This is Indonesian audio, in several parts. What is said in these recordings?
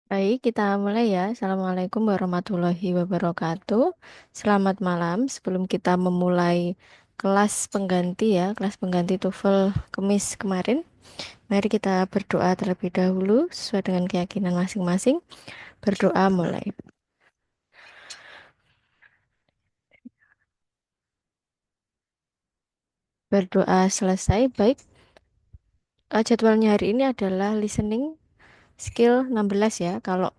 Baik, kita mulai ya. Assalamualaikum warahmatullahi wabarakatuh. Selamat malam. Sebelum kita memulai kelas pengganti ya, kelas pengganti TOEFL Kemis kemarin, mari kita berdoa terlebih dahulu sesuai dengan keyakinan masing-masing. Berdoa mulai. Berdoa selesai. Baik, jadwalnya hari ini adalah listening skill 16 ya. Kalau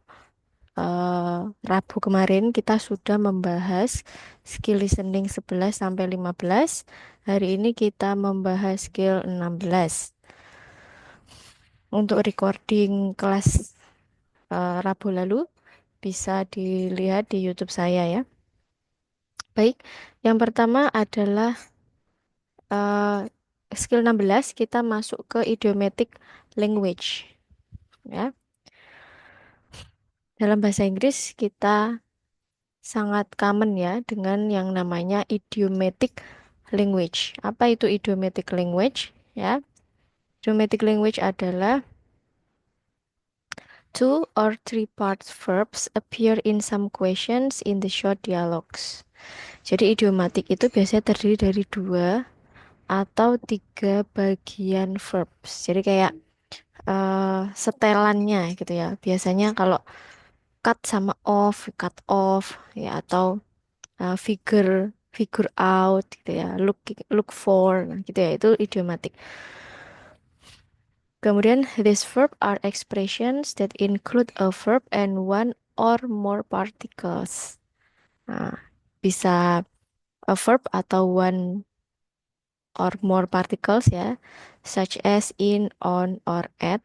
Rabu kemarin kita sudah membahas skill listening 11 sampai 15. Hari ini kita membahas skill 16. Untuk recording kelas Rabu lalu bisa dilihat di YouTube saya ya. Baik, yang pertama adalah eh, skill 16 kita masuk ke idiomatic language ya. Dalam bahasa Inggris kita sangat common ya dengan yang namanya idiomatic language. Apa itu idiomatic language? Ya, idiomatic language adalah two or three parts verbs appear in some questions in the short dialogues. Jadi idiomatik itu biasanya terdiri dari dua atau tiga bagian verbs. Jadi kayak setelannya gitu ya. Biasanya kalau cut off ya atau figure figure out gitu ya, look for nah, gitu ya, itu idiomatik. Kemudian these verb are expressions that include a verb and one or more particles. Nah, bisa a verb atau one or more particles ya, such as in, on, or at.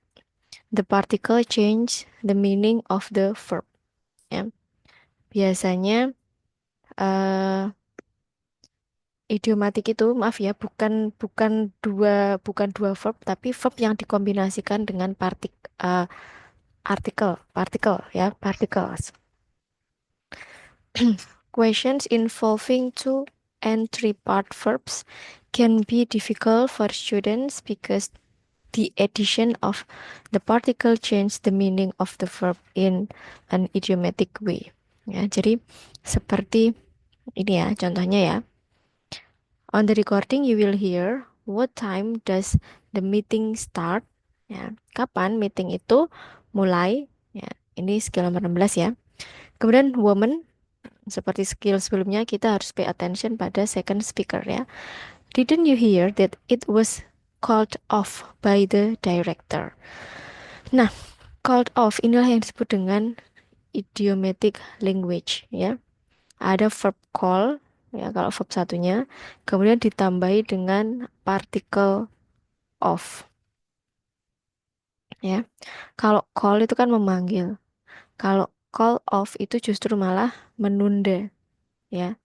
The particle change the meaning of the verb ya. Biasanya eh idiomatik itu, maaf ya, bukan bukan dua verb, tapi verb yang dikombinasikan dengan eh, partikel ya, particles. Questions involving two and three part verbs can be difficult for students because the addition of the particle change the meaning of the verb in an idiomatic way. Ya, jadi seperti ini ya, contohnya ya. On the recording, you will hear what time does the meeting start? Ya, kapan meeting itu mulai? Ya, ini skill nomor 16 ya. Kemudian woman, seperti skill sebelumnya kita harus pay attention pada second speaker ya. Didn't you hear that it was called off by the director? Nah, called off inilah yang disebut dengan idiomatic language ya. Ada verb call ya kalau verb satunya, kemudian ditambahi dengan particle of ya. Kalau call itu kan memanggil. Kalau call off itu justru malah menunda ya.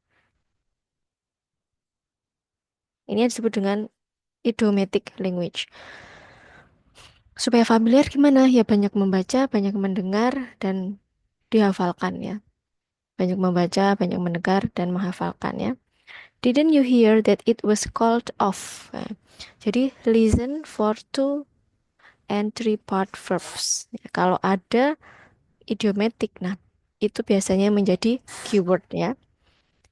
Ini yang disebut dengan idiomatic language. Supaya familiar gimana? Ya banyak membaca, banyak mendengar dan dihafalkan ya. Banyak membaca, banyak mendengar dan menghafalkan ya. Didn't you hear that it was called off? Nah, jadi listen for two and three part verbs. Ya, kalau ada idiomatic, nah itu biasanya menjadi keyword ya.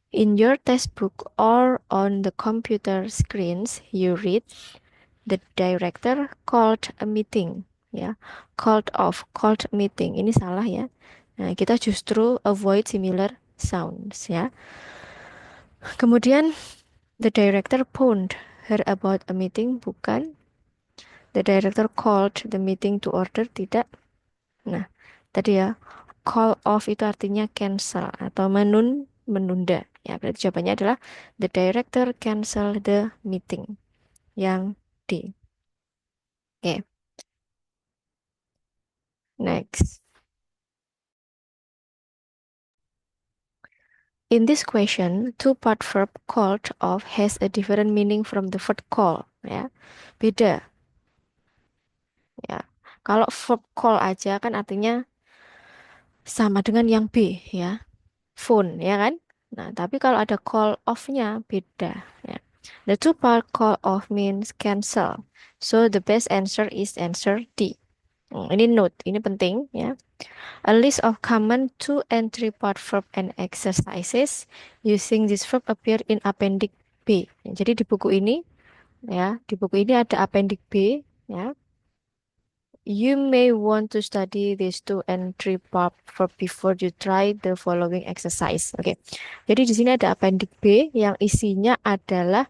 In your textbook or on the computer screens, you read the director called a meeting. Ya, called off, called meeting. Ini salah ya. Nah, kita justru avoid similar sounds ya. Kemudian the director phoned her about a meeting, bukan. The director called the meeting to order, tidak. Nah, tadi ya, call off itu artinya cancel atau menunda. Ya, berarti jawabannya adalah the director cancel the meeting. Yang D. Oke, next. In this question, two-part verb called off has a different meaning from the verb call. Ya, beda. Ya, kalau verb call aja kan artinya sama dengan yang B ya, phone ya kan. Nah, tapi kalau ada call off-nya beda ya. The two-part call off means cancel. So the best answer is answer D. Ini note, ini penting ya. A list of common two and three part verb and exercises using this verb appear in appendix B. Jadi di buku ini ya, di buku ini ada appendix B ya. You may want to study these two and three part verb before you try the following exercise. Oke. Jadi di sini ada appendix B yang isinya adalah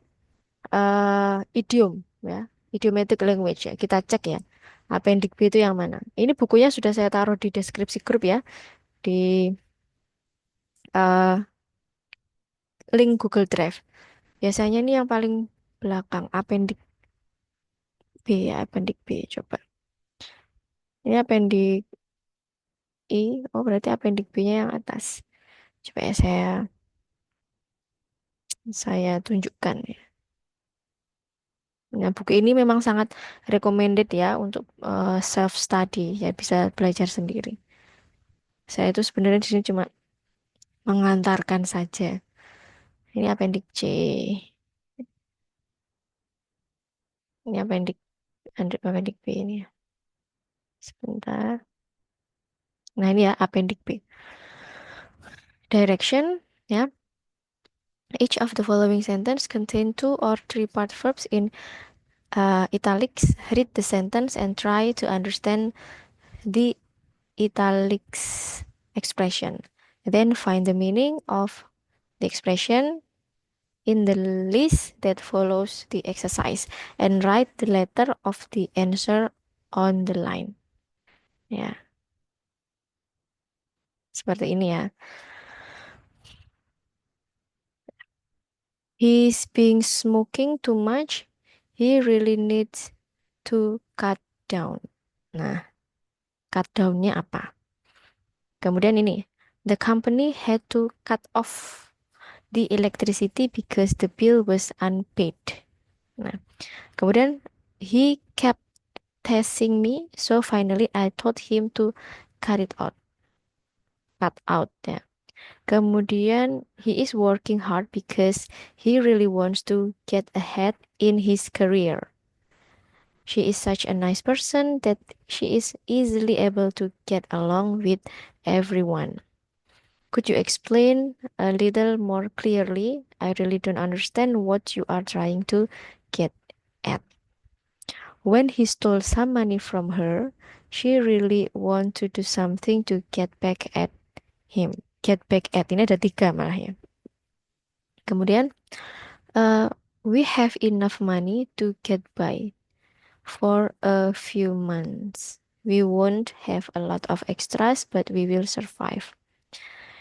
idiom ya, idiomatic language ya. Kita cek ya. Appendix B itu yang mana? Ini bukunya sudah saya taruh di deskripsi grup ya, di eh, link Google Drive. Biasanya ini yang paling belakang, appendix B ya, appendix B. Coba. Ini appendix I, oh berarti appendix B-nya yang atas. Coba ya saya tunjukkan ya. Nah, buku ini memang sangat recommended ya untuk self study ya, bisa belajar sendiri. Saya itu sebenarnya di sini cuma mengantarkan saja. Ini appendix C. Ini appendix B ini ya. Sebentar. Nah, ini ya appendix B. Direction ya. Each of the following sentence contain two or three part verbs in italics. Read the sentence and try to understand the italics expression. Then find the meaning of the expression in the list that follows the exercise and write the letter of the answer on the line. Ya, seperti ini ya. He's been smoking too much. He really needs to cut down. Nah, cut down-nya apa? Kemudian ini, the company had to cut off the electricity because the bill was unpaid. Nah, kemudian he kept testing me, so finally I told him to cut it out. Cut out ya. Kemudian he is working hard because he really wants to get ahead in his career. She is such a nice person that she is easily able to get along with everyone. Could you explain a little more clearly? I really don't understand what you are trying to get at. When he stole some money from her, she really want to do something to get back at him. Get back at, ini ada tiga malah ya. Kemudian, uh, we have enough money to get by for a few months. We won't have a lot of extras, but we will survive.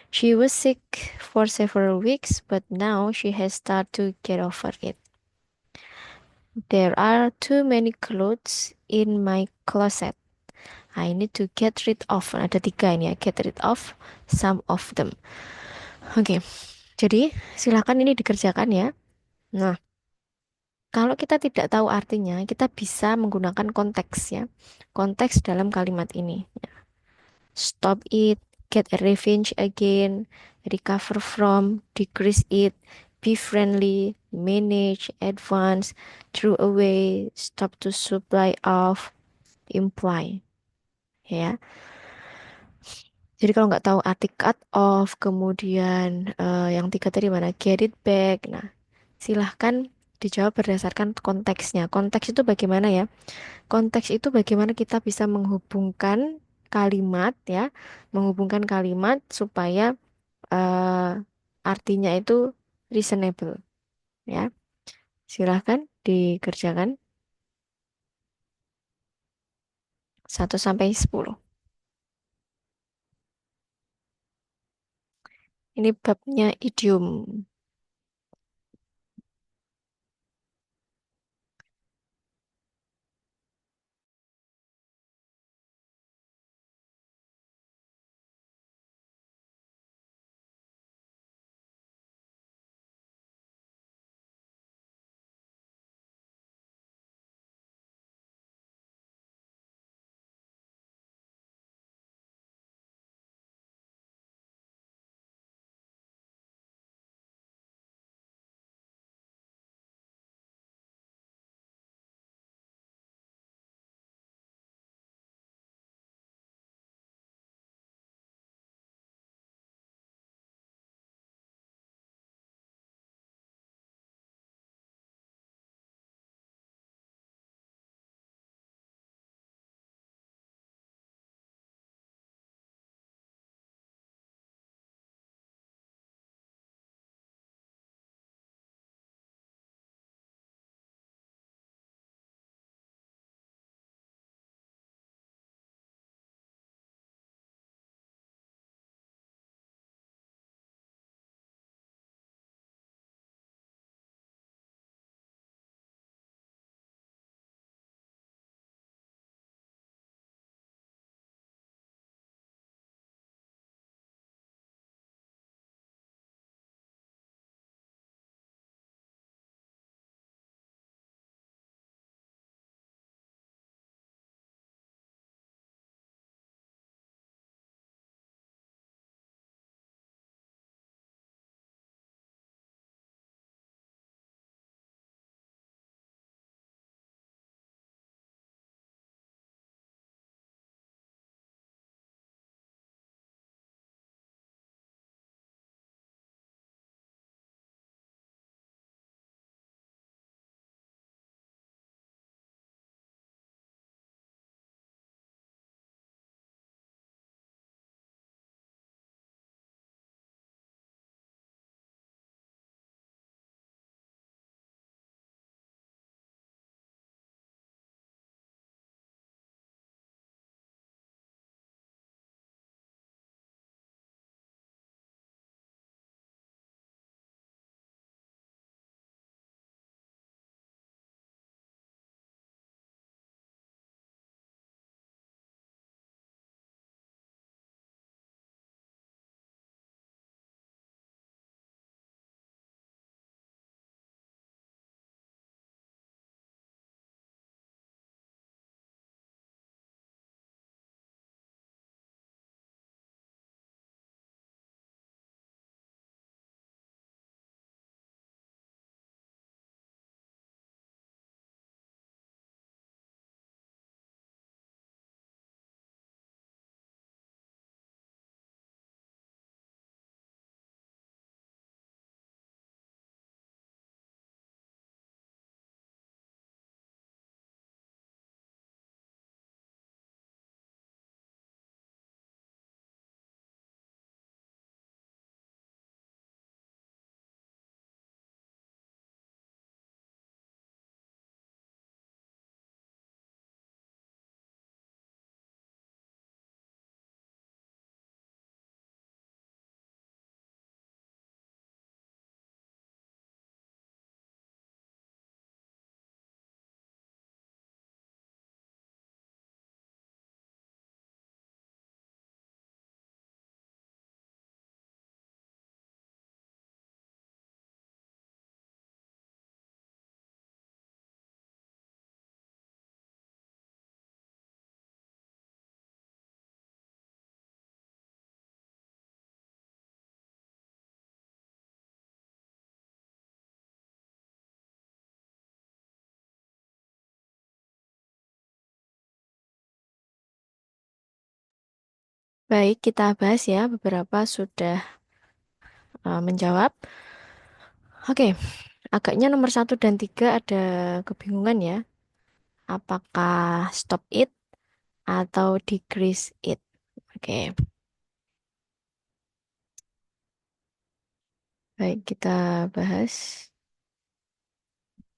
She was sick for several weeks, but now she has started to get over it. There are too many clothes in my closet. I need to get rid of. Ada tiga ini ya, get rid of some of them. Oke, jadi silakan ini dikerjakan ya. Nah, kalau kita tidak tahu artinya, kita bisa menggunakan konteks ya. Konteks dalam kalimat ini. Stop it, get a revenge again, recover from, decrease it, be friendly, manage, advance, throw away, stop to supply of, imply. Ya, jadi kalau nggak tahu arti cut off, kemudian yang tiga tadi mana, get it back. Nah, silahkan dijawab berdasarkan konteksnya. Konteks itu bagaimana ya? Konteks itu bagaimana kita bisa menghubungkan kalimat ya, menghubungkan kalimat supaya eh, artinya itu reasonable ya. Silahkan dikerjakan 1 sampai 10. Ini babnya idiom. Baik, kita bahas ya. Beberapa sudah menjawab. Oke, agaknya nomor satu dan tiga ada kebingungan ya. Apakah stop it atau decrease it? Oke, baik kita bahas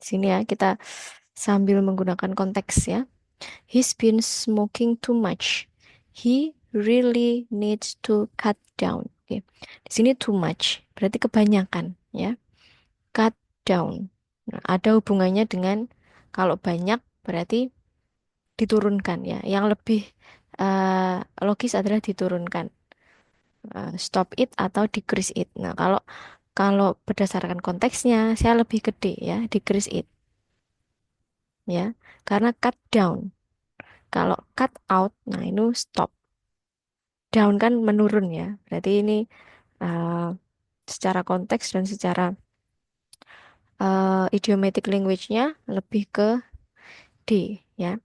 sini ya. Kita sambil menggunakan konteks ya. He's been smoking too much. He really needs to cut down. Oke, di sini too much berarti kebanyakan ya. Cut down. Nah, ada hubungannya dengan kalau banyak berarti diturunkan ya. Yang lebih logis adalah diturunkan. Stop it atau decrease it. Nah, kalau kalau berdasarkan konteksnya, saya lebih gede ya, decrease it ya. Karena cut down. Kalau cut out, nah ini stop. Down kan menurun ya. Berarti ini uh, secara konteks dan secara idiomatic language-nya lebih ke D ya,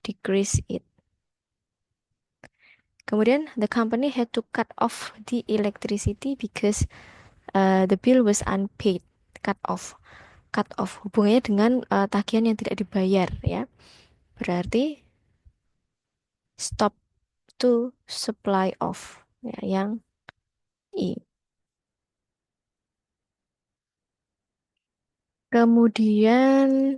decrease it. Kemudian the company had to cut off the electricity because the bill was unpaid. Cut off. Cut off hubungannya dengan tagihan yang tidak dibayar ya. Berarti stop to supply off ya, yang I. Kemudian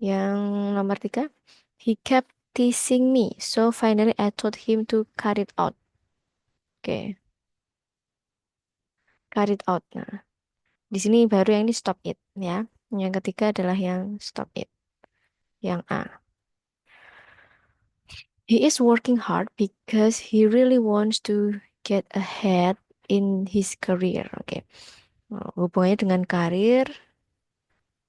yang nomor tiga, he kept teasing me, so finally I told him to cut it out. Oke, cut it out. Nah, di sini baru yang ini stop it ya. Yang ketiga adalah yang stop it, yang A. He is working hard because he really wants to get ahead in his career. Oke. Hubungannya dengan karir,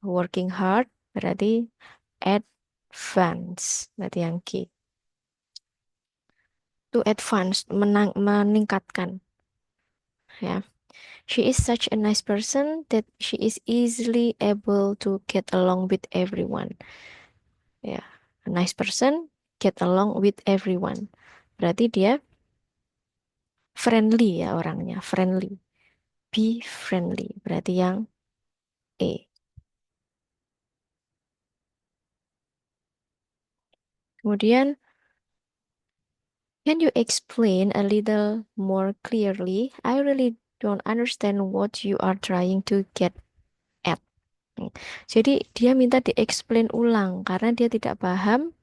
working hard berarti advance, berarti yang K. To advance, meningkatkan ya. She is such a nice person that she is easily able to get along with everyone. Ya, a nice person get along with everyone. Berarti dia friendly ya orangnya, friendly. Be friendly, berarti yang E. Kemudian, can you explain a little more clearly? I really don't understand what you are trying to get at. Jadi dia minta di-explain ulang karena dia tidak paham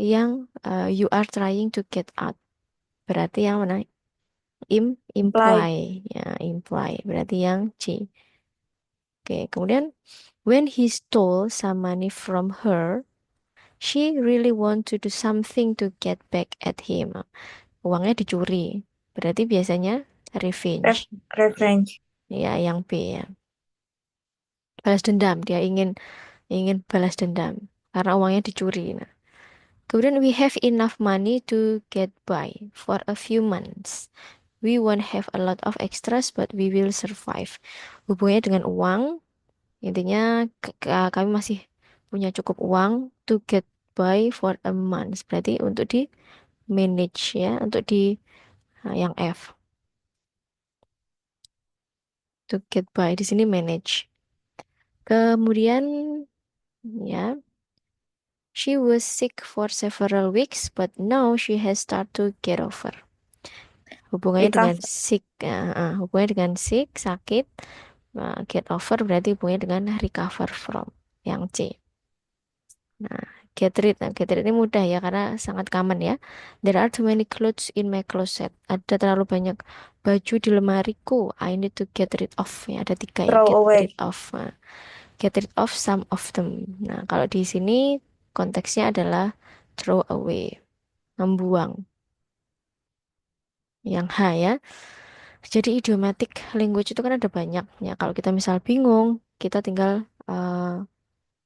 yang you are trying to get at. Berarti yang mana? Imply. Imply. Ya, imply. Berarti yang C. Oke, kemudian when he stole some money from her, she really want to do something to get back at him. Uangnya dicuri. Berarti biasanya revenge. Revenge. Ya, yang B ya. Balas dendam. Dia ingin ingin balas dendam karena uangnya dicuri. Nah, kemudian we have enough money to get by for a few months. We won't have a lot of extras, but we will survive. Hubungannya dengan uang, intinya kami masih punya cukup uang to get by for a month. Berarti untuk di manage ya, untuk di yang F. To get by di sini manage. Kemudian ya, she was sick for several weeks, but now she has started to get over. Hubungannya dengan Recover. sick, hubungannya dengan sick, sakit, get over berarti hubungannya dengan recover from, yang C. Nah, get rid, get rid ini mudah ya karena sangat common ya. There are too many clothes in my closet. Ada terlalu banyak baju di lemariku. I need to get rid of. Ya, ada tiga ya, Throw get rid away. of. Nah, get rid of some of them. Nah, kalau di sini konteksnya adalah throw away, membuang. Yang H ya. Jadi idiomatic language itu kan ada banyak ya. Kalau kita misal bingung, kita tinggal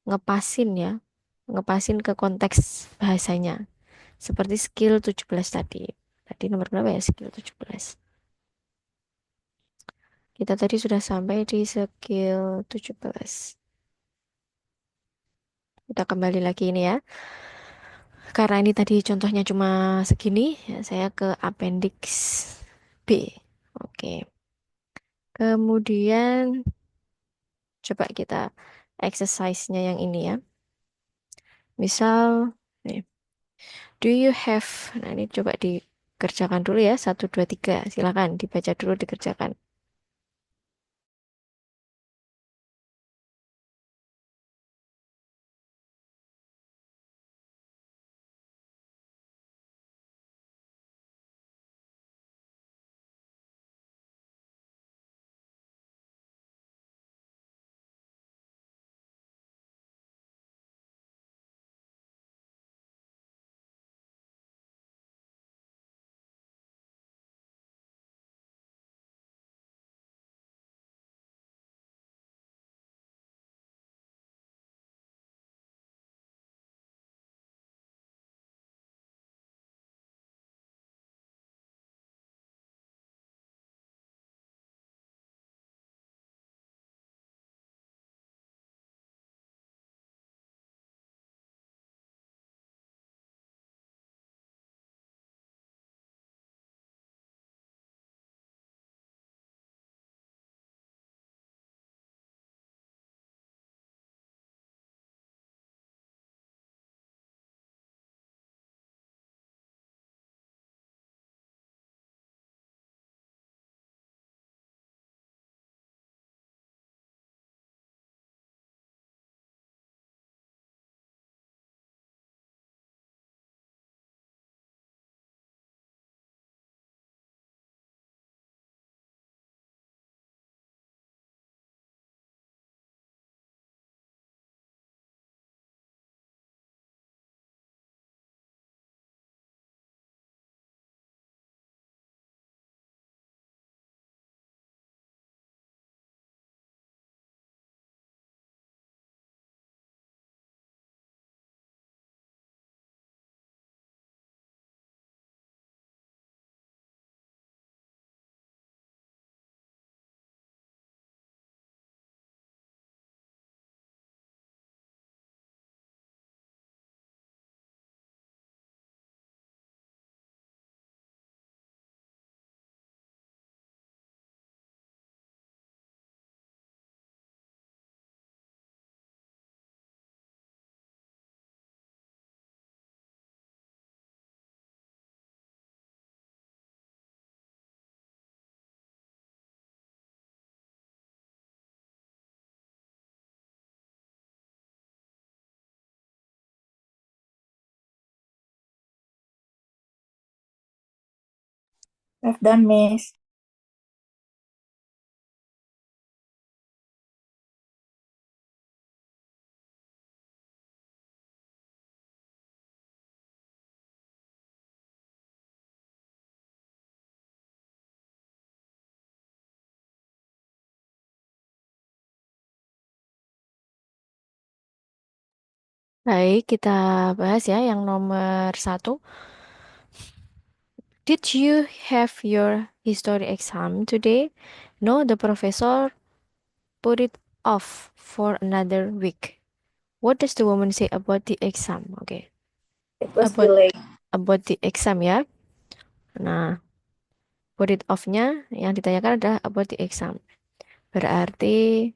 ngepasin ya, ngepasin ke konteks bahasanya. Seperti skill 17 tadi. Tadi nomor berapa ya skill 17? Kita tadi sudah sampai di skill 17. Kita kembali lagi ini ya. Karena ini tadi contohnya cuma segini, ya saya ke appendix B. Oke. Kemudian coba kita exercise-nya yang ini ya. Misal, nih, do you have, nah ini coba dikerjakan dulu ya, satu, dua, tiga. Silakan dibaca dulu, dikerjakan. I've done, Miss. Baik, kita bahas ya yang nomor satu. Did you have your history exam today? No, the professor put it off for another week. What does the woman say about the exam? Oke, It was about delayed. the exam ya. Nah, put it off-nya yang ditanyakan adalah about the exam. Berarti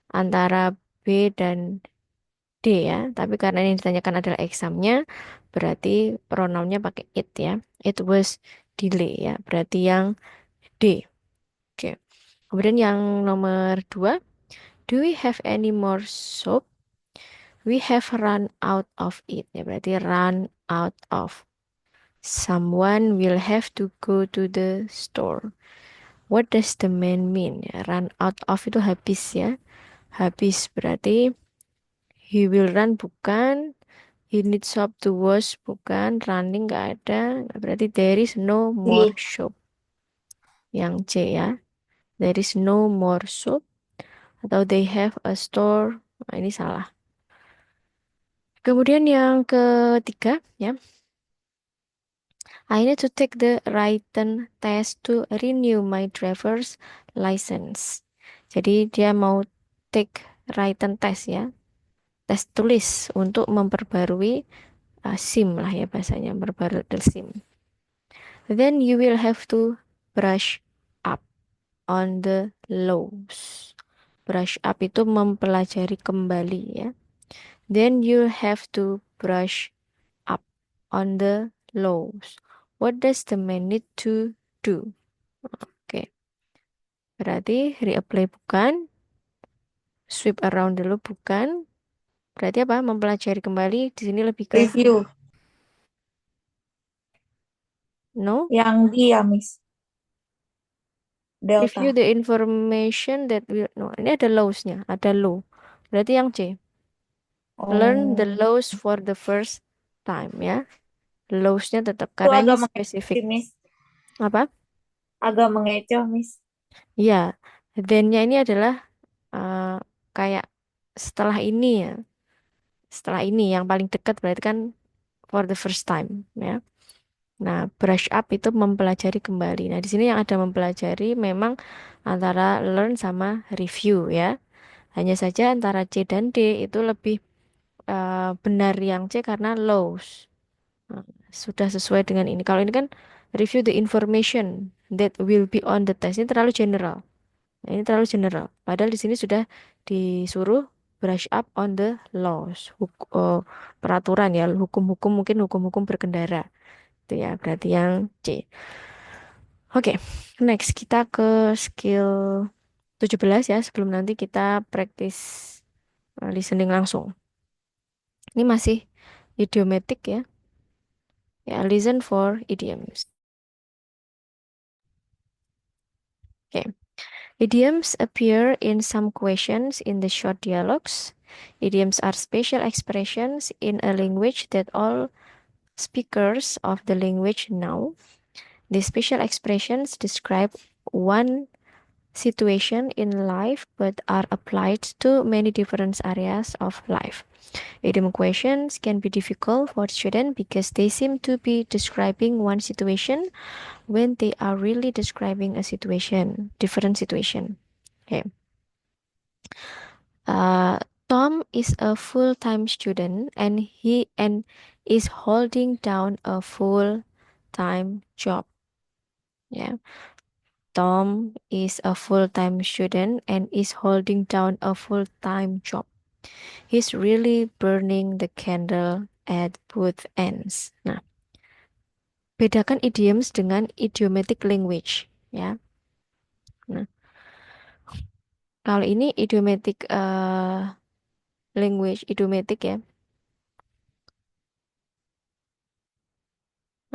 antara B dan D ya. Tapi karena ini ditanyakan adalah examnya, berarti pronounnya pakai it ya. It was delay ya. Berarti yang D. Oke. Kemudian yang nomor dua, do we have any more soap? We have run out of it. Ya, berarti run out of. Someone will have to go to the store. What does the man mean? Ya, run out of itu habis ya. Habis berarti he will run bukan. He needs soap to wash bukan. Running nggak ada. Berarti there is no more D. soap. Yang C ya. There is no more soap. Atau they have a store. Nah, ini salah. Kemudian yang ketiga ya. I need to take the written test to renew my driver's license. Jadi dia mau take written test ya, tes tulis untuk memperbarui SIM lah ya bahasanya, berbarudel SIM. Then you will have to brush up on the lows. Brush up itu mempelajari kembali ya. Then you have to brush up on the lows. What does the man need to do? Oke, berarti reapply bukan, sweep around dulu bukan. Berarti apa? Mempelajari kembali di sini lebih ke Review. no. Yang D ya, Miss. Review Delta. the information that will no. Ini ada lows-nya, ada low. Berarti yang C. Learn the Oh, lows for the first time ya. Lows-nya tetap itu karena ini agak mengecoh spesifik. sih, Miss. Apa? Agak mengecoh, Miss. Ya, then-nya ini adalah eh, kayak setelah ini ya. Setelah ini yang paling dekat berarti kan for the first time ya. Nah, brush up itu mempelajari kembali. Nah, di sini yang ada mempelajari memang antara learn sama review ya. Hanya saja antara C dan D itu lebih benar yang C karena lows. Nah, sudah sesuai dengan ini. Kalau ini kan review the information that will be on the test. Ini terlalu general. Nah, ini terlalu general. Padahal di sini sudah disuruh brush up on the laws. Peraturan ya, hukum-hukum mungkin hukum-hukum berkendara. Itu ya, berarti yang C. Oke, next kita ke skill 17 ya, sebelum nanti kita practice listening langsung. Ini masih idiomatic ya. Ya, listen for idioms. Oke. Idioms appear in some questions in the short dialogues. Idioms are special expressions in a language that all speakers of the language know. These special expressions describe one situation in life but are applied to many different areas of life. Idiom questions can be difficult for students because they seem to be describing one situation when they are really describing a situation, different situation. Okay. Uh, Tom is a full-time student and he and is holding down a full-time job. Yeah. Tom is a full-time student and is holding down a full-time job. He's really burning the candle at both ends. Nah, bedakan idioms dengan idiomatic language, ya. Nah, kalau ini idiomatic language, idiomatic ya.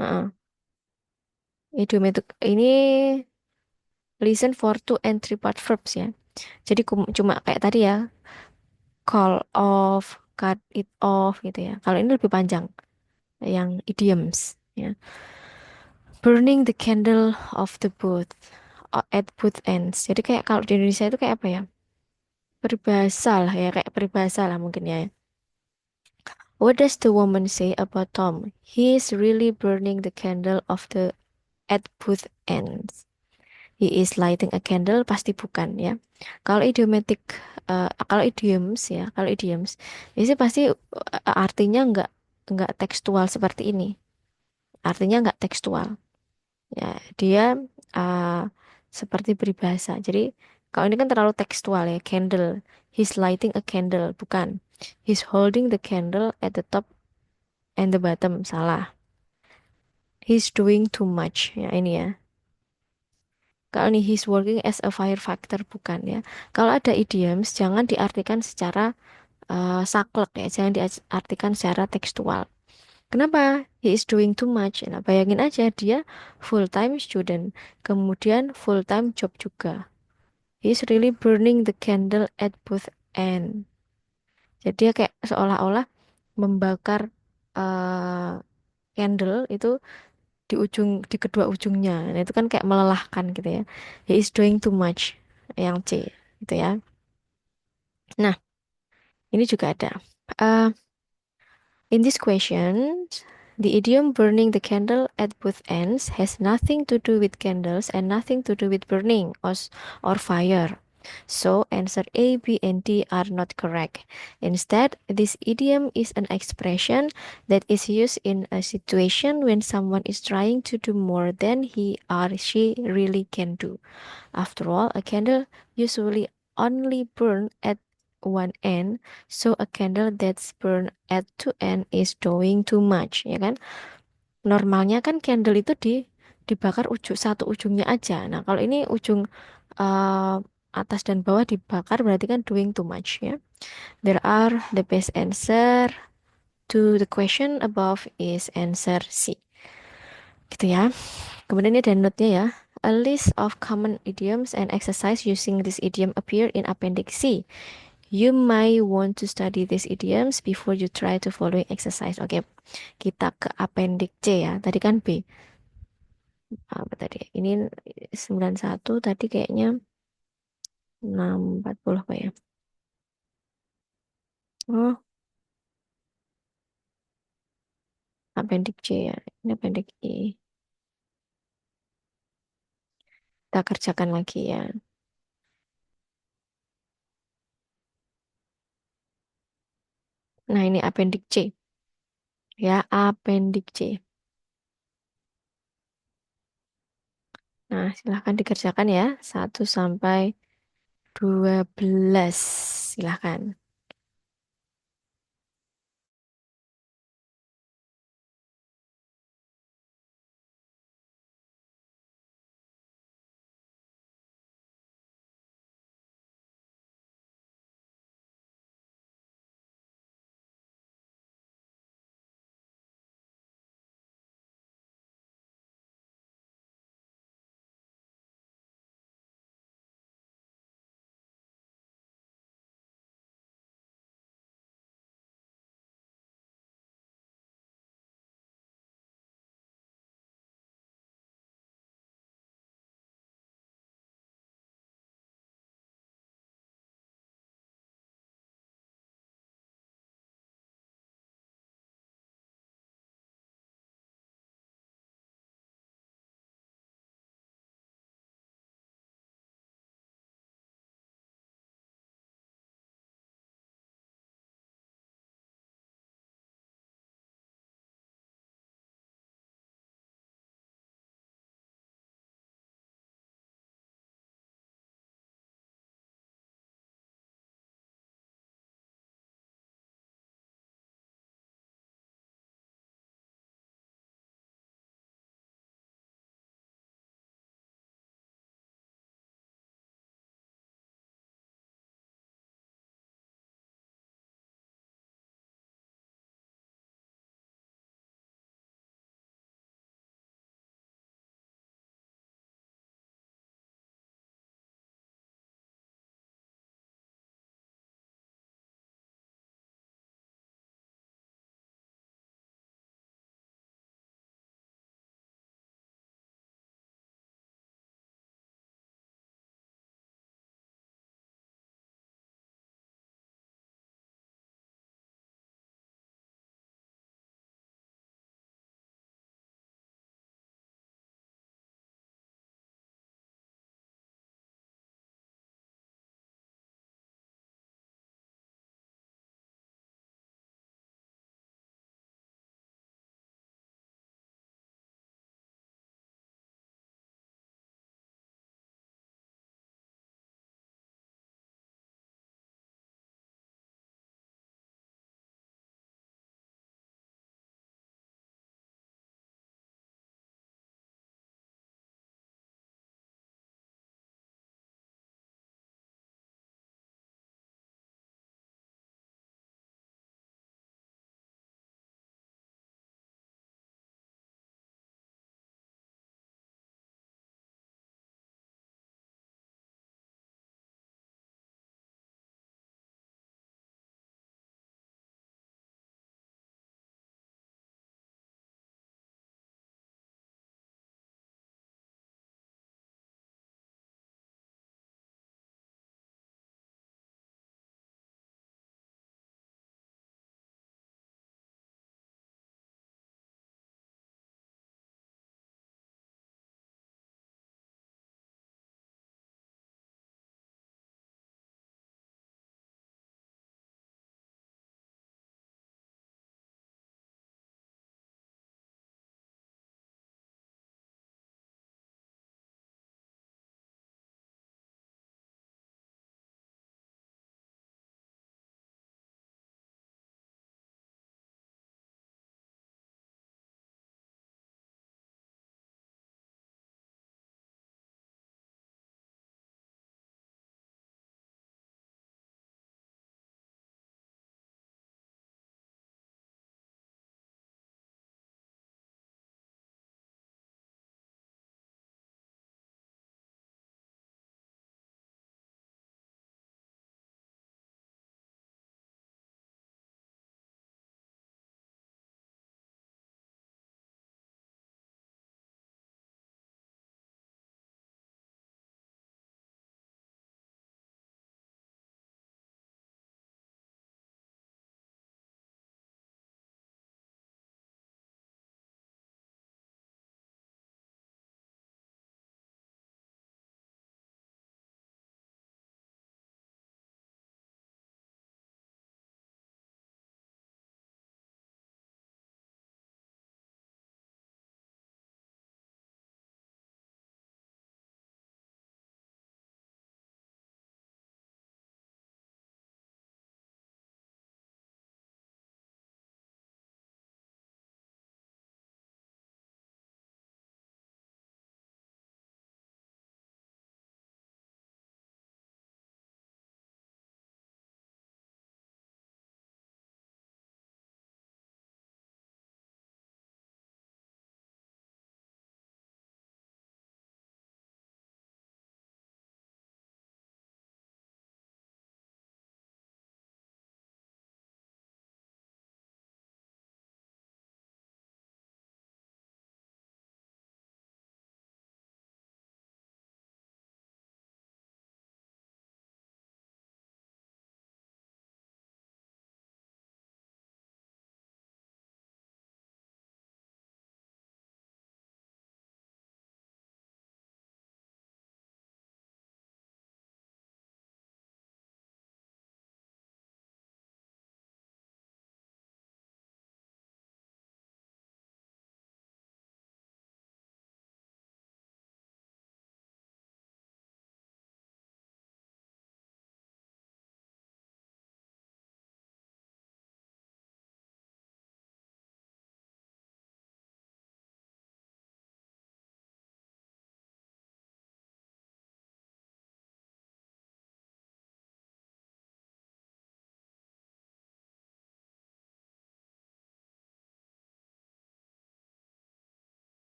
Heeh. Idiomatic ini listen for two and three part verbs ya. Jadi cuma kayak tadi ya, call off, cut it off gitu ya. Kalau ini lebih panjang, yang idioms ya. Burning the candle of the both at both ends. Jadi kayak kalau di Indonesia itu kayak apa ya? Peribahasa lah ya, kayak peribahasa lah mungkin ya. What does the woman say about Tom? He is really burning the candle of the at both ends. He is lighting a candle pasti bukan ya. Kalau idiomatic, kalau idioms ya, kalau idioms, ini pasti artinya nggak tekstual seperti ini. Artinya nggak tekstual. Ya, dia uh, seperti peribahasa. Jadi kalau ini kan terlalu tekstual ya, candle. He's lighting a candle, bukan. He's holding the candle at the top and the bottom, salah. He's doing too much, ya ini ya. Kalau ini he's working as a firefighter, bukan ya. Kalau ada idioms, jangan diartikan secara saklek ya, jangan diartikan secara tekstual. Kenapa? He is doing too much. Nah, bayangin aja dia full-time student, kemudian full-time job juga. He is really burning the candle at both end. Jadi dia kayak seolah-olah membakar eh, candle itu di kedua ujungnya. Nah, itu kan kayak melelahkan gitu ya. He is doing too much. Yang C gitu ya. Nah, ini juga ada. Eh, In this question, the idiom burning the candle at both ends has nothing to do with candles and nothing to do with burning or fire. So answer A, B, and D are not correct. Instead, this idiom is an expression that is used in a situation when someone is trying to do more than he or she really can do. After all, a candle usually only burn at one end, so a candle that's burned at two end is doing too much, ya kan? Normalnya kan candle itu dibakar satu ujungnya aja. Nah, kalau ini ujung eh, atas dan bawah dibakar berarti kan doing too much ya. There are the best answer to the question above is answer C. Gitu ya. Kemudian ini ada note-nya ya. A list of common idioms and exercise using this idiom appear in Appendix C. You might want to study these idioms before you try to following exercise. Oke, kita ke Appendix C ya. Tadi kan B. Apa tadi? Ini 91 tadi kayaknya 640 apa ya? Oh, Appendix C ya. Ini Appendix E. Kita kerjakan lagi ya. Nah, ini Appendix C. Ya, Appendix C. Nah, silahkan dikerjakan ya. 1 sampai 12. Silahkan.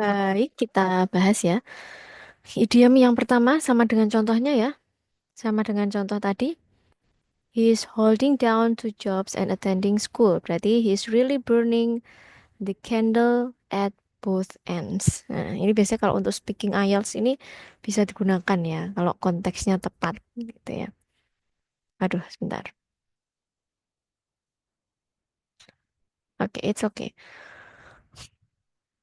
Baik, kita bahas ya. Idiom yang pertama sama dengan contohnya ya. Sama dengan contoh tadi. He is holding down two jobs and attending school. Berarti he is really burning the candle at both ends. Nah, ini biasanya kalau untuk speaking IELTS ini bisa digunakan ya. Kalau konteksnya tepat gitu ya. Aduh, sebentar. Oke, it's okay.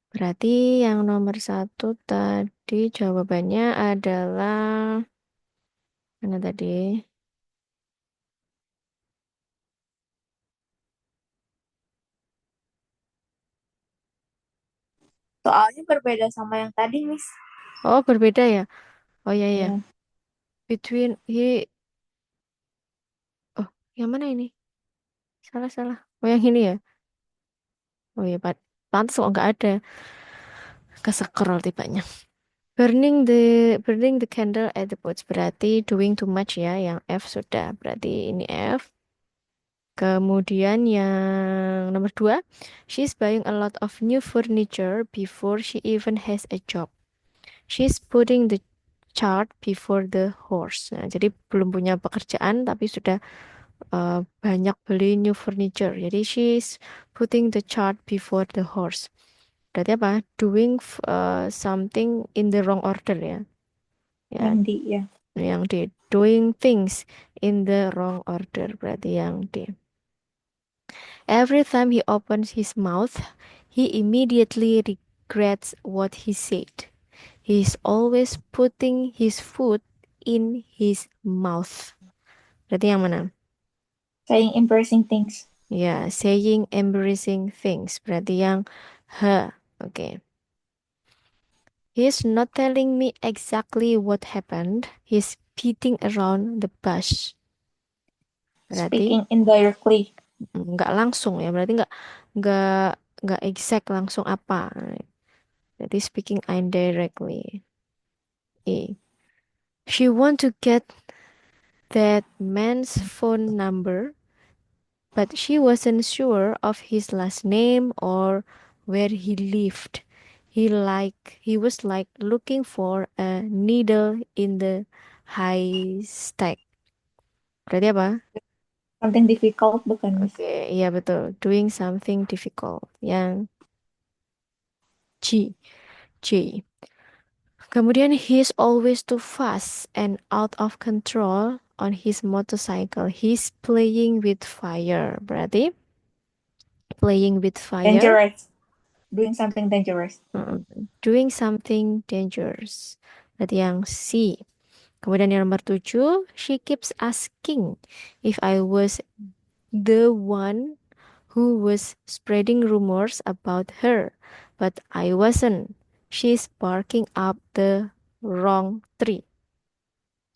Berarti yang nomor satu tadi jawabannya adalah mana tadi? Soalnya berbeda sama yang tadi, Miss. Oh, berbeda ya. Oh iya ya. Ya. Between he. Oh, yang mana ini? Salah salah. Oh yang ini ya. Oh iya, pantas kok nggak ada. Kesekrol tibanya. Burning the candle at the pots berarti doing too much ya. Yang F sudah. Berarti ini F. Kemudian yang nomor dua, she's buying a lot of new furniture before she even has a job. She's putting the chart before the horse. Nah, jadi belum punya pekerjaan tapi sudah banyak beli new furniture. Jadi she's putting the chart before the horse. Berarti apa? Doing something in the wrong order ya. Yang Ya, di, ya. yang D. Doing things in the wrong order. Berarti yang D. Every time he opens his mouth, he immediately regrets what he said. He's always putting his foot in his mouth. Berarti yang mana? Saying embarrassing things. Ya, saying embarrassing things. Berarti yang H. Oke. He's not telling me exactly what happened. He's beating around the bush. Berarti Speaking indirectly. nggak langsung ya. Berarti nggak nggak exact langsung apa. Jadi speaking indirectly. E. She want to get that man's phone number, but she wasn't sure of his last name or where he lived. He was like looking for a needle in the haystack. Berarti apa? Something difficult, bukan, Miss? Oke, iya betul. Doing something difficult. Yang G. J. Kemudian he's always too fast and out of control on his motorcycle. He's playing with fire. Berarti playing with fire, Dangerous. Doing something dangerous. doing something dangerous. Berarti yang C. Kemudian yang nomor 7, she keeps asking if I was the one who was spreading rumors about her, but I wasn't. She's barking up the wrong tree.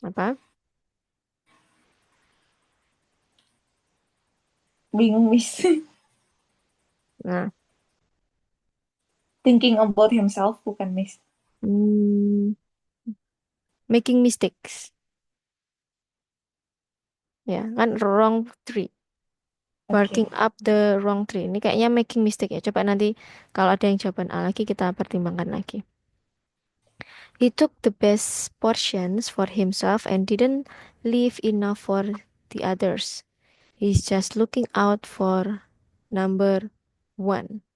Apa? Bingung, Miss. Nah, Thinking about himself, bukan, Miss? hmm, making mistakes. Ya, kan wrong tree. Barking Oke. up the wrong tree. Ini kayaknya making mistake ya. Coba nanti kalau ada yang jawaban A lagi kita pertimbangkan lagi. He took the best portions for himself and didn't leave enough for the others. He's just looking out for number one.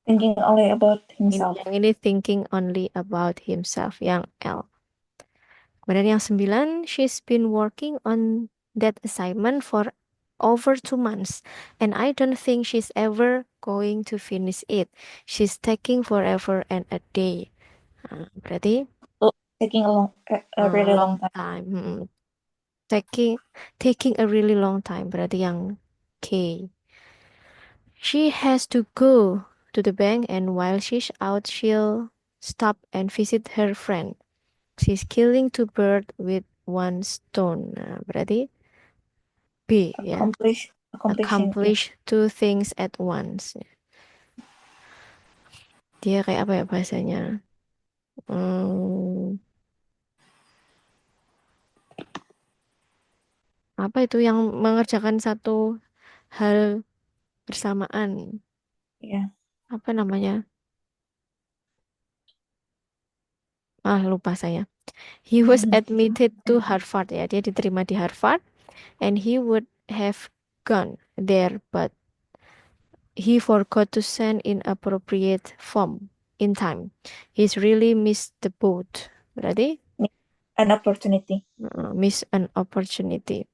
Thinking only about Yang himself. ini thinking only about himself. Yang L. Kemudian yang 9, she's been working on that assignment for over 2 months, and I don't think she's ever going to finish it. She's taking forever and a day. Berarti Taking a a really long long time. time. Taking taking a really long time. Berarti yang K. She has to go to the bank, and while she's out, she'll stop and visit her friend. She's killing two birds with one stone. Nah, berarti B ya. Accomplishing, ya. Accomplish two things at once. Dia kayak apa ya bahasanya? Hmm, apa itu yang mengerjakan satu hal bersamaan? Ya. Apa namanya? Lupa saya. He was admitted to Harvard ya. Dia diterima di Harvard and he would have gone there but he forgot to send in appropriate form in time. He's really missed the boat. Berarti An opportunity. miss an opportunity.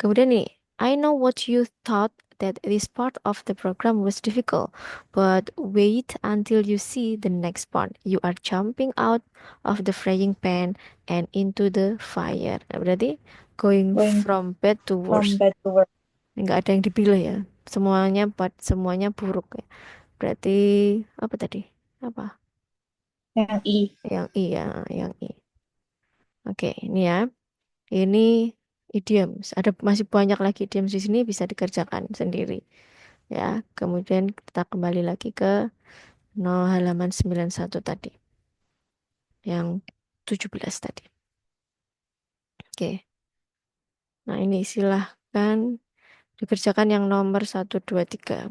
Kemudian nih, I know what you thought that this part of the program was difficult, but wait until you see the next part. You are jumping out of the frying pan and into the fire. Nah, berarti going Going from bad to from worse. bad to work. Nggak ada yang dipilih ya. Semuanya bad, semuanya buruk ya. Berarti apa tadi? Apa? Yang I. Yang I ya, yang I. Oke, ini ya. Ini idioms. Ada masih banyak lagi idioms di sini bisa dikerjakan sendiri. Ya, kemudian kita kembali lagi ke no halaman 91 tadi. Yang 17 tadi. Oke. Nah, ini silahkan dikerjakan yang nomor 1, 2, 3.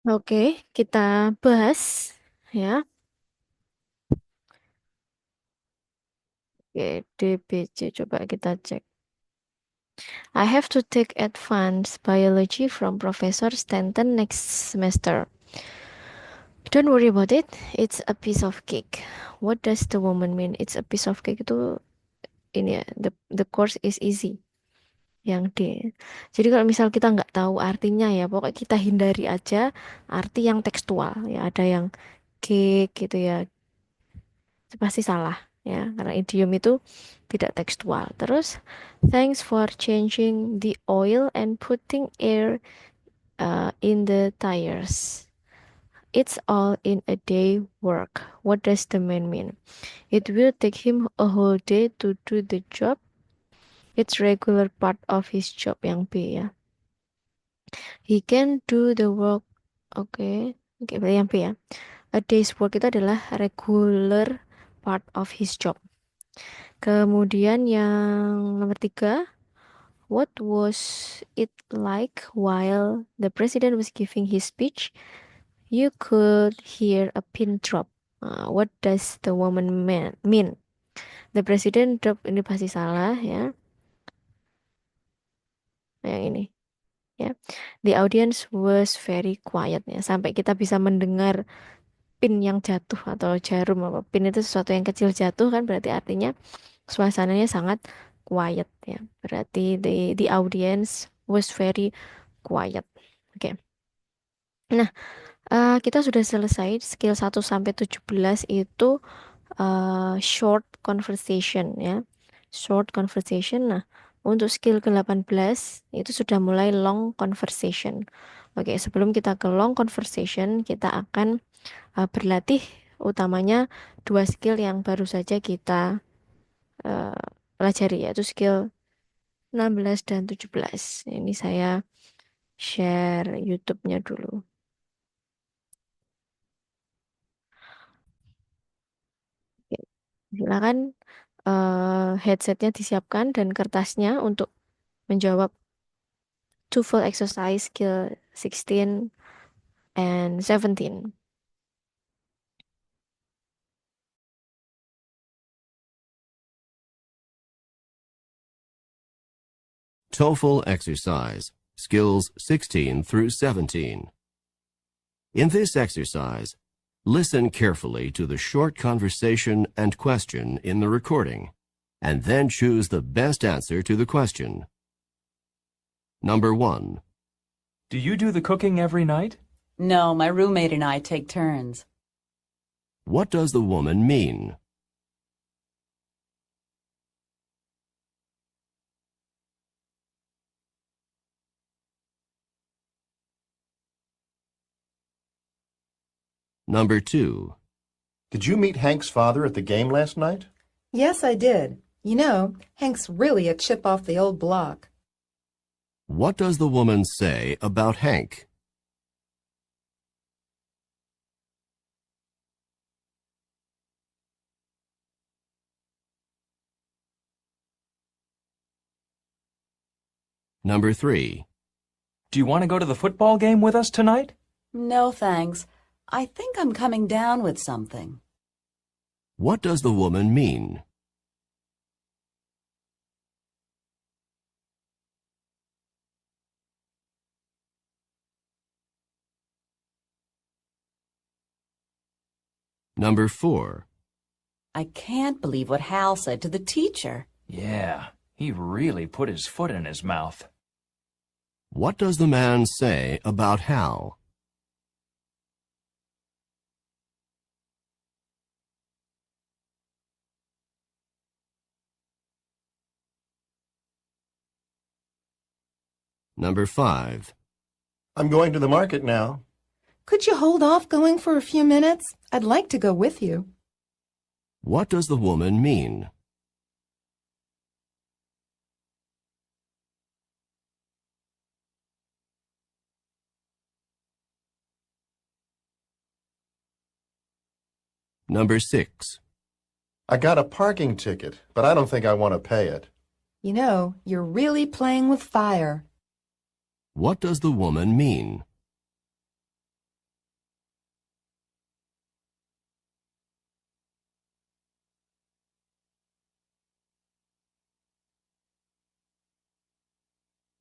Oke, kita bahas ya. Oke, DBC coba kita cek. I have to take advanced biology from Professor Stanton next semester. Don't worry about it. It's a piece of cake. What does the woman mean? It's a piece of cake itu ini ya. The course is easy. Yang D. Jadi kalau misal kita nggak tahu artinya ya, pokoknya kita hindari aja arti yang tekstual. Ya ada yang cake gitu ya. Itu pasti salah ya, karena idiom itu tidak tekstual. Terus, thanks for changing the oil and putting air in the tires. It's all in a day work. What does the man mean? It will take him a whole day to do the job. It's regular part of his job yang B ya. He can do the work. Oke. Oke, berarti yang B ya. A day's work itu adalah regular part of his job. Kemudian yang nomor 3, what was it like while the president was giving his speech? You could hear a pin drop. What does the woman mean? The president drop ini pasti salah ya. Yang ini. Ya, the audience was very quiet ya. Sampai kita bisa mendengar pin yang jatuh atau jarum apa pin itu sesuatu yang kecil jatuh kan berarti artinya suasananya sangat quiet ya. Berarti the audience was very quiet. Oke. Nah, kita sudah selesai skill 1 sampai 17 itu short conversation ya. Short conversation. Nah, untuk skill ke-18 itu sudah mulai long conversation. Oke, sebelum kita ke long conversation, kita akan berlatih utamanya dua skill yang baru saja kita uh, pelajari yaitu skill 16 dan 17. Ini saya share YouTube-nya dulu. Oke, silakan headsetnya disiapkan dan kertasnya untuk menjawab TOEFL exercise skill 16 and 17. TOEFL exercise, skills 16 through 17. In this exercise, listen carefully to the short conversation and question in the recording, and then choose the best answer to the question. Number 1. Do you do the cooking every night? No, my roommate and I take turns. What does the woman mean? Number 2. Did you meet Hank's father at the game last night? Yes, I did. You know, Hank's really a chip off the old block. What does the woman say about Hank? Number 3. Do you want to go to the football game with us tonight? No, thanks. I think I'm coming down with something. What does the woman mean? Number 4. I can't believe what Hal said to the teacher. Yeah, he really put his foot in his mouth. What does the man say about Hal? Number 5. I'm going to the market now. Could you hold off going for a few minutes? I'd like to go with you. What does the woman mean? Number 6. I got a parking ticket, but I don't think I want to pay it. You know, you're really playing with fire. What does the woman mean?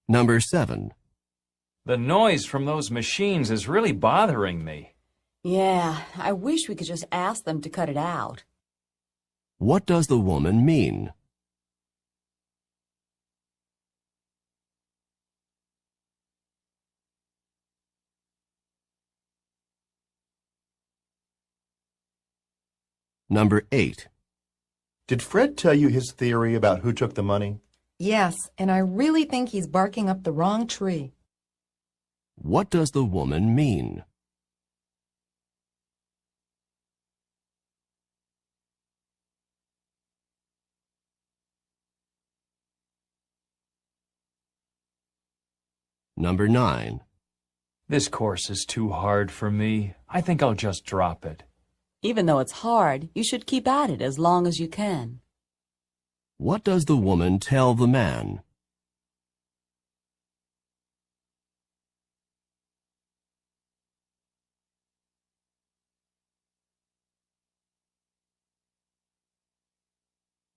Number 7. The noise from those machines is really bothering me. Yeah, I wish we could just ask them to cut it out. What does the woman mean? Number 8. Did Fred tell you his theory about who took the money? Yes, and I really think he's barking up the wrong tree. What does the woman mean? Number 9. This course is too hard for me. I think I'll just drop it. Even though it's hard, you should keep at it as long as you can. What does the woman tell the man?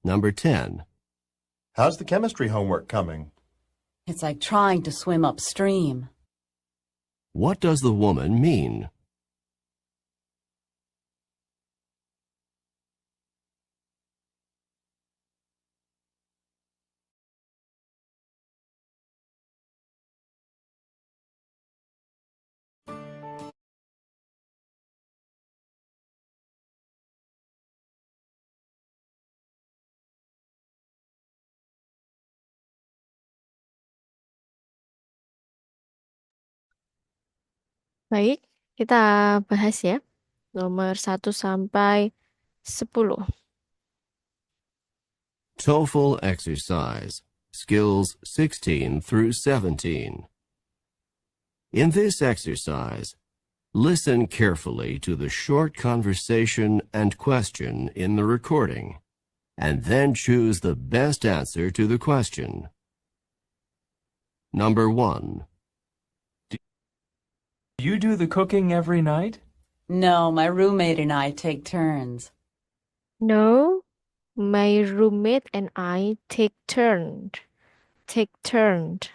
Number 10. How's the chemistry homework coming? It's like trying to swim upstream. What does the woman mean? Baik, kita bahas ya. Nomor 1 sampai 10. TOEFL exercise, skills 16 through 17. In this exercise, listen carefully to the short conversation and question in the recording, and then choose the best answer to the question. Number 1. Do you do the cooking every night? No, my roommate and I take turns. No, my roommate and I take turn. Take turn.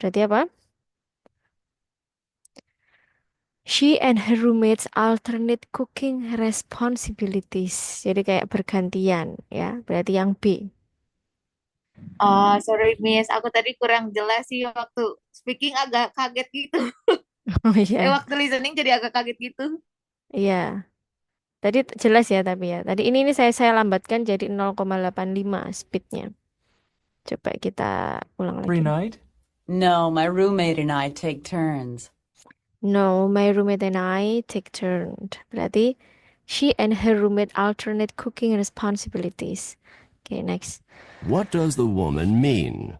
Berarti apa? She and her roommates alternate cooking responsibilities. Jadi kayak bergantian ya. Berarti yang B. Oh, sorry Miss, aku tadi kurang jelas sih waktu speaking agak kaget gitu. Oh iya. Waktu listening jadi agak kaget gitu. Iya. Tadi jelas ya tapi ya. Tadi ini saya lambatkan jadi 0,85 speednya. Coba kita ulang Every lagi. night? No, my roommate and I take turns. No, my roommate and I take turn. Berarti she and her roommate alternate cooking responsibilities. Okay, next. What does the woman mean?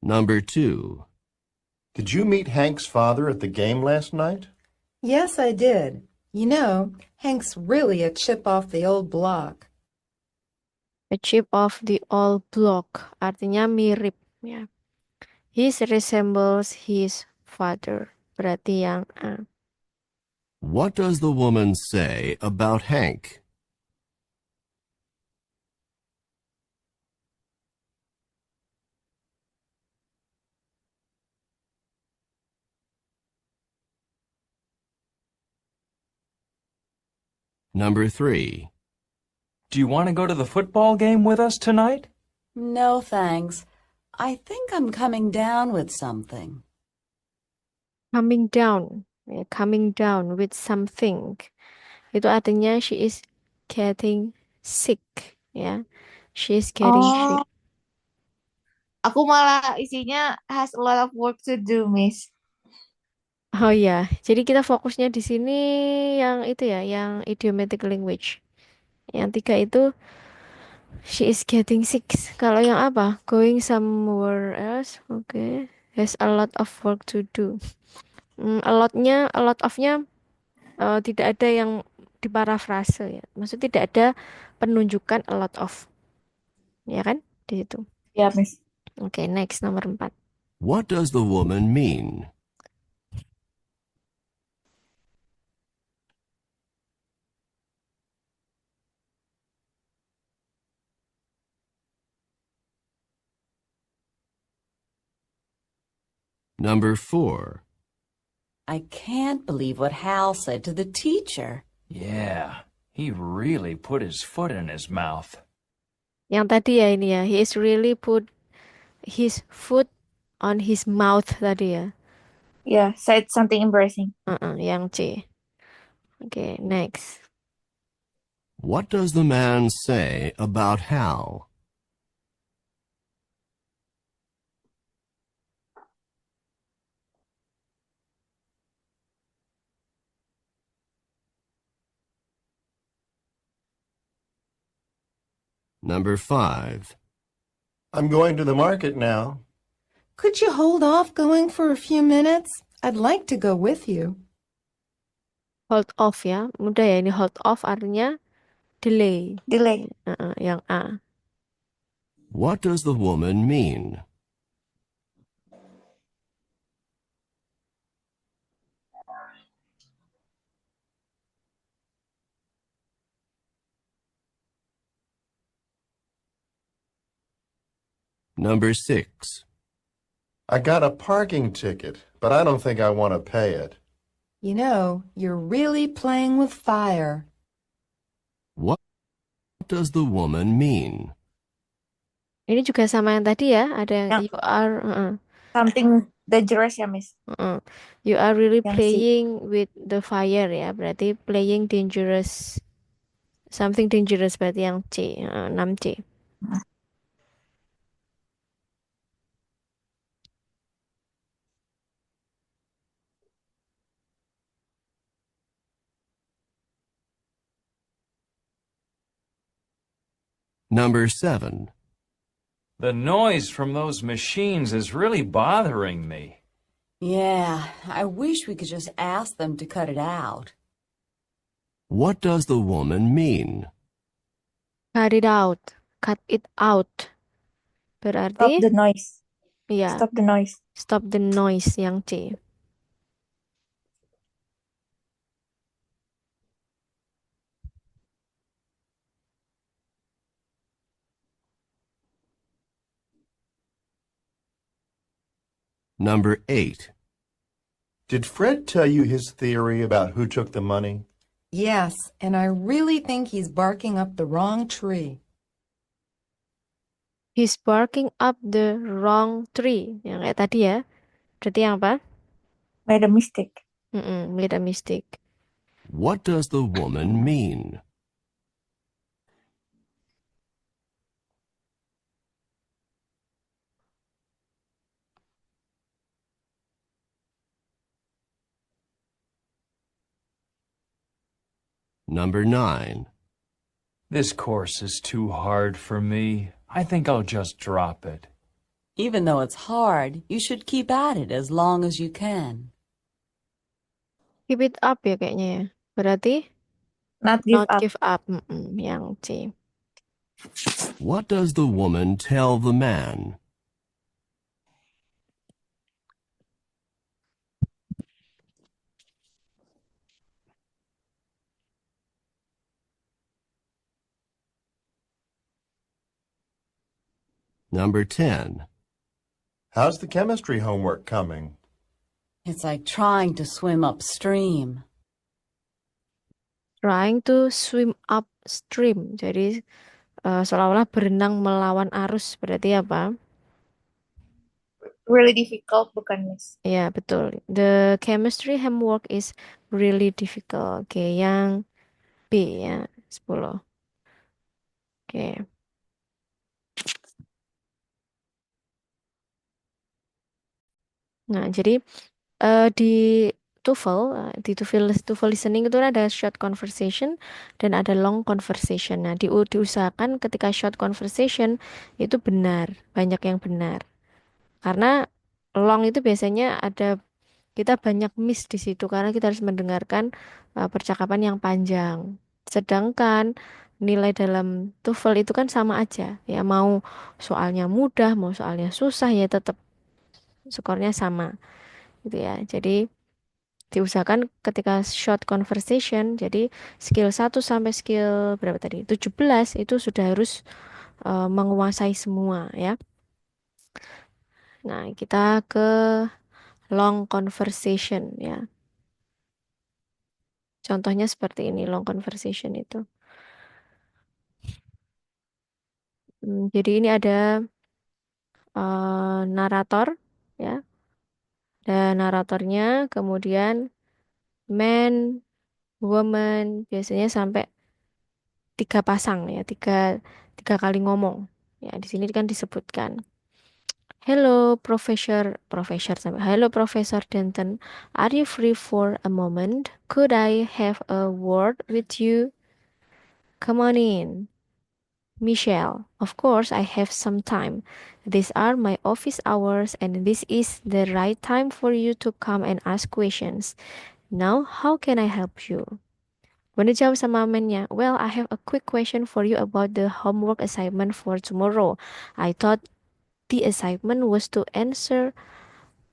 Number 2. Did you meet Hank's father at the game last night? Yes, I did. You know, Hank's really a chip off the old block. A chip of the old block. Artinya mirip ya. He resembles his father. Berarti yang A. What does the woman say about Hank? Number 3. Do you want to go to the football game with us tonight? No, thanks. I think I'm coming down with something. Coming down. Ya, coming down with something. Itu artinya she is getting sick. Ya. She is getting sick. Aku malah isinya has a lot of work to do, Miss. Oh ya, jadi kita fokusnya di sini yang itu ya, yang idiomatic language. Yang 3 itu she is getting sick. Kalau yang apa? Going somewhere else. Oke. Has a lot of work to do. A lot of-nya tidak ada yang diparafrase ya. Maksudnya tidak ada penunjukan a lot of. Ya kan? Di situ. Ya, Miss. Oke, next nomor 4. What does the woman mean? Number 4. I can't believe what Hal said to the teacher. Yeah, he really put his foot in his mouth. Yang tadi ya ini ya, he is really put his foot on his mouth tadi ya. Yeah, said something embarrassing. Yang C. Oke, next. What does the man say about Hal? Number 5. I'm going to the market now. Could you hold off going for a few minutes? I'd like to go with you. Hold off ya, mudah ya ini hold off artinya delay. Delay. Yang A. What does the woman mean? Number 6. I got a parking ticket, but I don't think I want to pay it. You know, you're really playing with fire. What does the woman mean? Ini juga sama yang tadi ya, ada yang Yang you are, something dangerous ya, Miss. you are really Yang si. playing with the fire ya, berarti playing dangerous, something dangerous berarti yang C, 6C. Number 7. The noise from those machines is really bothering me. Yeah, I wish we could just ask them to cut it out. What does the woman mean? Cut it out, cut it out. Stop Berarti, the noise. ya, Stop the noise. stop the noise yang C. Number 8. Did Fred tell you his theory about who took the money? Yes, and I really think he's barking up the wrong tree. He's barking up the wrong tree. Yang kayak tadi ya. Berarti yang apa? Made a mistake. Made a mistake. What does the woman mean? Number 9. This course is too hard for me. I think I'll just drop it. Even though it's hard, you should keep at it as long as you can. Keep it up ya kayaknya ya. Berarti Not give not up. give up. Yang C. What does the woman tell the man? Number 10. How's the chemistry homework coming? It's like trying to swim upstream. Trying to swim upstream. Jadi seolah-olah berenang melawan arus. Berarti apa? Really difficult, bukan, Miss? Ya, betul. The chemistry homework is really difficult. Oke, yang B ya, 10. Oke. Nah, jadi di TOEFL listening itu ada short conversation dan ada long conversation. Nah, diusahakan ketika short conversation itu benar, banyak yang benar. Karena long itu biasanya kita banyak miss di situ karena kita harus mendengarkan percakapan yang panjang. Sedangkan nilai dalam TOEFL itu kan sama aja. Ya, mau soalnya mudah, mau soalnya susah ya tetap skornya sama. Gitu ya. Jadi diusahakan ketika short conversation, jadi skill 1 sampai skill berapa tadi? 17 itu sudah harus menguasai semua ya. Nah, kita ke long conversation ya. Contohnya seperti ini long conversation itu. Jadi ini ada narator ya. Ada naratornya, kemudian man, woman, biasanya sampai 3 pasang ya, tiga kali ngomong. Ya, di sini kan disebutkan. Hello, Hello, Professor Denton. Are you free for a moment? Could I have a word with you? Come on in. Michelle, of course, I have some time. These are my office hours, and this is the right time for you to come and ask questions. Now, how can I help you? Mana jawab sama mennya, well, I have a quick question for you about the homework assignment for tomorrow. I thought the assignment was to answer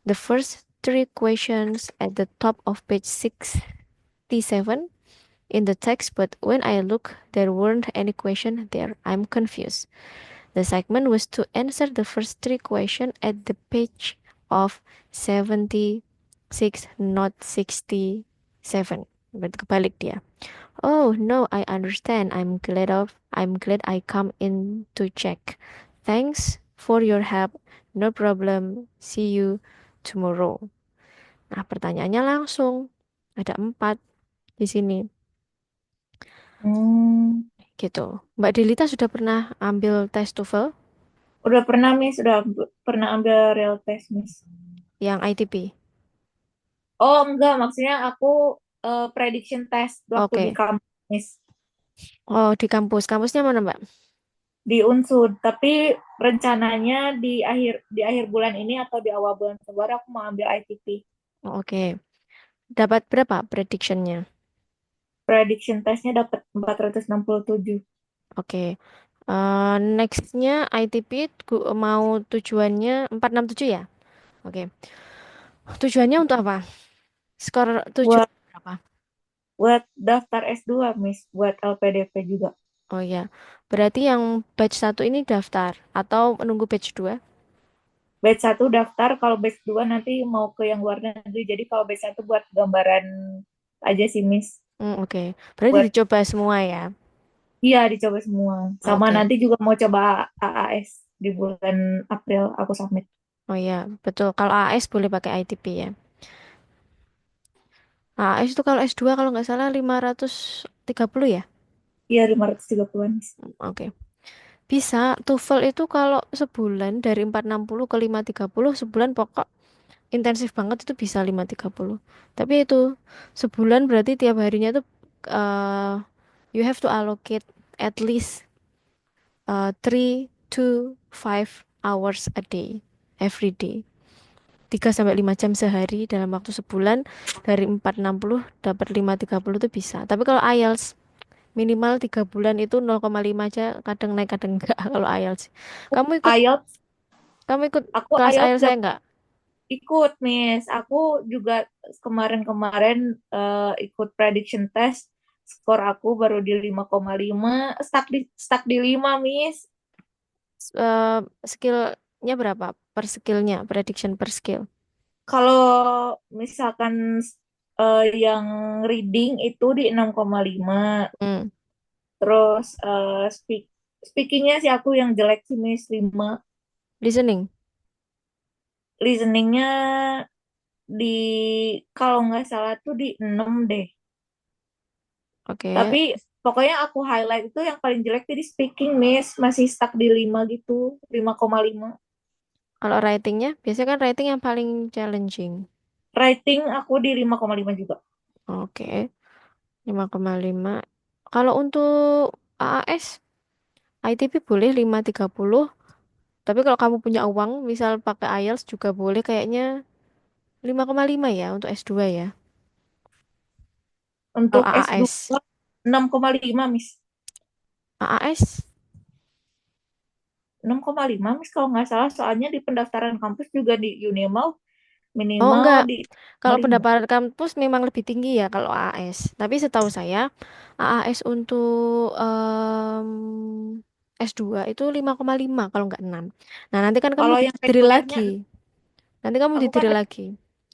the first 3 questions at the top of page 67 in the text, but when I look, there weren't any question there. I'm confused. The segment was to answer the first three questions at the page of 76, not 67. Berarti kebalik dia. Oh no, I understand. I'm glad I come in to check. Thanks for your help. No problem. See you tomorrow. Nah, pertanyaannya langsung. Ada 4 di sini. Hmm, Gitu. Mbak Delita sudah pernah ambil tes TOEFL udah pernah Miss, pernah ambil real test Miss. yang ITP? Oh enggak, maksudnya aku prediction test waktu di Oke. kampus Miss, Oh, di kampus. Kampusnya mana, Mbak? di Unsud. Tapi rencananya di akhir bulan ini atau di awal bulan Februari aku mau ambil ITP. Oh, oke. Dapat berapa predictionnya? Prediction testnya dapat 467. Oke. Nextnya ITP mau tujuannya 467 ya? Oke. Tujuannya untuk apa? Skor tujuan Buat berapa? buat daftar S2 Miss, buat LPDP juga. Oh ya. Berarti yang batch 1 ini daftar atau menunggu batch 2? Batch 1 daftar, kalau batch 2 nanti mau ke yang luar negeri. Jadi kalau batch 1 buat gambaran aja sih Miss. Oke. Berarti Buat dicoba semua ya. iya dicoba semua. Sama Oke. nanti juga mau coba AAS di bulan April aku submit. Oh ya, betul. Kalau AS boleh pakai ITP ya. AS itu kalau S2 kalau nggak salah 530 ya? Iya 530-an Miss. Oke. Bisa. TOEFL itu kalau sebulan dari 460 ke 530 sebulan pokok intensif banget itu bisa 530. Tapi itu sebulan berarti tiap harinya tuh eh you have to allocate at least 3 to 5 hours a day every day. 3 sampai 5 jam sehari dalam waktu sebulan dari 460 dapat 530 itu bisa. Tapi kalau IELTS minimal 3 bulan itu 0,5 aja kadang naik kadang enggak kalau IELTS. Kamu ikut IELTS, kamu ikut aku kelas IELTS IELTS saya enggak? ikut Miss. Aku juga kemarin-kemarin ikut prediction test. Skor aku baru di 5,5, stuck di 5 Miss. Eh, skillnya berapa per skillnya prediction per skill? Kalau misalkan yang reading itu di 6,5. Hmm. Terus speakingnya sih aku yang jelek sih Miss 5. Listening. Listeningnya di kalau nggak salah tuh di 6 deh. Oke. Tapi pokoknya aku highlight itu yang paling jelek jadi speaking Miss. Masih stuck di 5 gitu. 5,5. Kalau writingnya biasanya kan writing yang paling challenging. Writing aku di 5,5 juga. Oke. 5,5. Kalau untuk AAS ITP boleh 530. Tapi kalau kamu punya uang misal pakai IELTS juga boleh kayaknya 5,5 ya untuk S2 ya. Kalau Untuk AAS. S2 6,5 Miss. AAS. 6,5 Miss kalau nggak salah. Soalnya di pendaftaran kampus juga di Unimal Oh minimal enggak. di Kalau 5,5. pendapatan kampus memang lebih tinggi ya kalau AAS. Tapi setahu saya AAS untuk S2 itu 5,5 kalau enggak 6. Nah, nanti kan kamu Kalau di yang drill regulernya, lagi. Nanti kamu di aku kan drill lagi.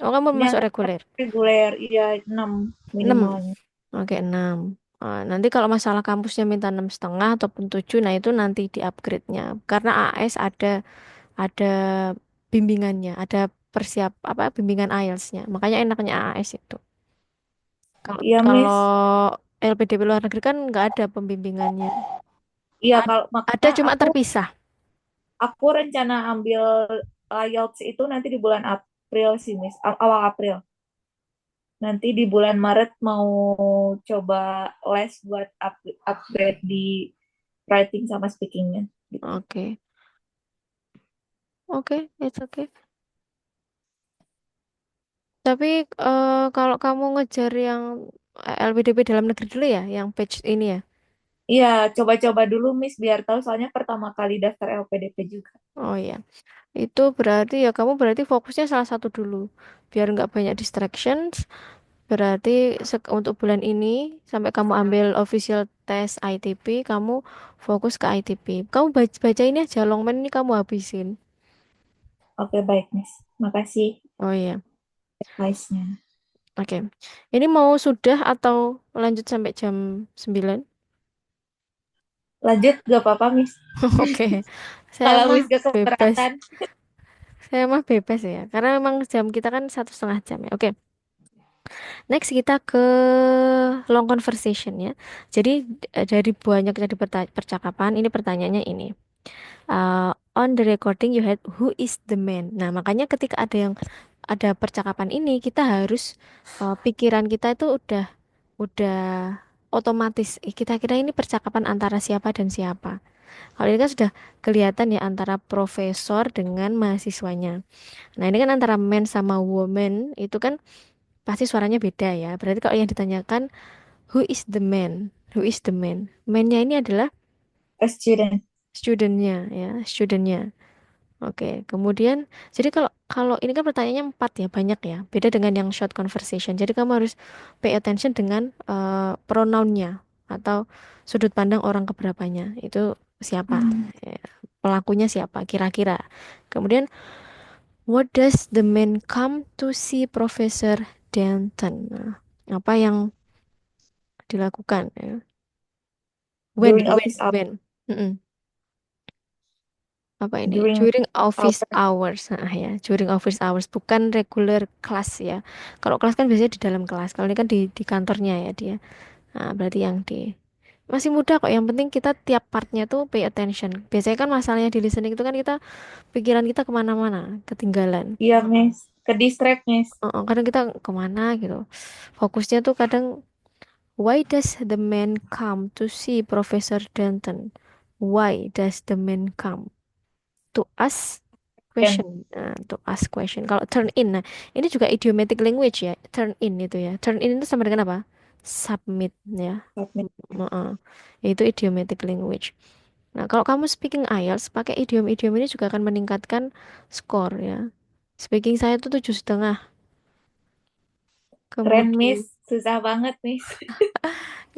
Oh, kamu yang masuk reguler. reguler, iya 6 6. minimalnya. Oke, 6. Nanti kalau masalah kampusnya minta 6,5 ataupun 7, nah itu nanti di upgrade-nya. Karena AAS ada bimbingannya, ada apa bimbingan IELTS-nya. Makanya enaknya AAS itu. Kalau Iya, kalau Miss. LPDP luar negeri kan nggak ada pembimbingannya. Iya, A- kalau Ada makanya cuma aku terpisah. aku rencana ambil IELTS itu nanti di bulan April sih, Miss. Awal April. Nanti di bulan Maret mau coba les buat upgrade di writing sama speakingnya. Gitu. Oke, oke, it's okay. Tapi kalau kamu ngejar yang LPDP dalam negeri dulu ya, yang page ini ya. Iya, coba-coba dulu, Miss, biar tahu. Soalnya pertama kali daftar LPDP juga. Oh iya, itu berarti ya kamu berarti fokusnya salah satu dulu, biar nggak banyak distractions. Berarti untuk bulan ini sampai kamu ambil official test ITP, kamu fokus ke ITP. Kamu baca ini aja, Longman ini kamu habisin. Oke, baik, Miss. Makasih Oh iya, advice-nya. oke. Ini mau sudah atau lanjut sampai jam 9? Lanjut, gak apa-apa, Miss. Oke, saya Kalau mah Miss gak bebas. keberatan. Saya mah bebas ya, karena memang jam kita kan 1,5 jam ya. Oke, next kita ke long conversation ya. Jadi dari banyaknya di percakapan, ini pertanyaannya ini. On the recording you had who is the man. Nah, makanya ketika ada percakapan ini, kita harus pikiran kita itu udah otomatis kita kira ini percakapan antara siapa dan siapa. Kalau ini kan sudah kelihatan ya antara profesor dengan mahasiswanya. Nah, ini kan antara man sama woman itu kan pasti suaranya beda ya. Berarti kalau yang ditanyakan who is the man? Who is the man? Man-nya ini adalah A student. studentnya ya, studentnya. Oke, kemudian jadi kalau kalau ini kan pertanyaannya 4 ya, banyak ya. Beda dengan yang short conversation. Jadi kamu harus pay attention dengan pronounnya atau sudut pandang orang keberapanya. Itu siapa? Ya, pelakunya siapa kira-kira. Kemudian what does the man come to see Professor Denton? Nah, apa yang dilakukan ya? When, During office hours. when. Mm-mm. Apa ini? During During office hours. hours. Nah, ya, during office hours, bukan regular class ya. Kalau kelas kan biasanya di dalam kelas. Kalau ini kan di kantornya ya dia. Nah, berarti yang di masih muda kok. Yang penting kita tiap partnya tuh pay attention. Biasanya kan masalahnya di listening itu kan kita pikiran kita kemana-mana, ketinggalan. Iya, Miss. Ke distract, Miss. Kadang kita kemana gitu. Fokusnya tuh kadang why does the man come to see Professor Denton? Why does the man come? To ask Dan question. Nah, to ask question. Kalau turn in, nah ini juga idiomatic language ya. Turn in itu ya. Turn in itu sama dengan apa? Submit ya. submit. Heeh. Itu idiomatic language. Nah, kalau kamu speaking IELTS pakai idiom-idiom ini juga akan meningkatkan skor ya. Speaking saya itu 7,5. Keren, Kemudian Miss. Susah banget, Miss.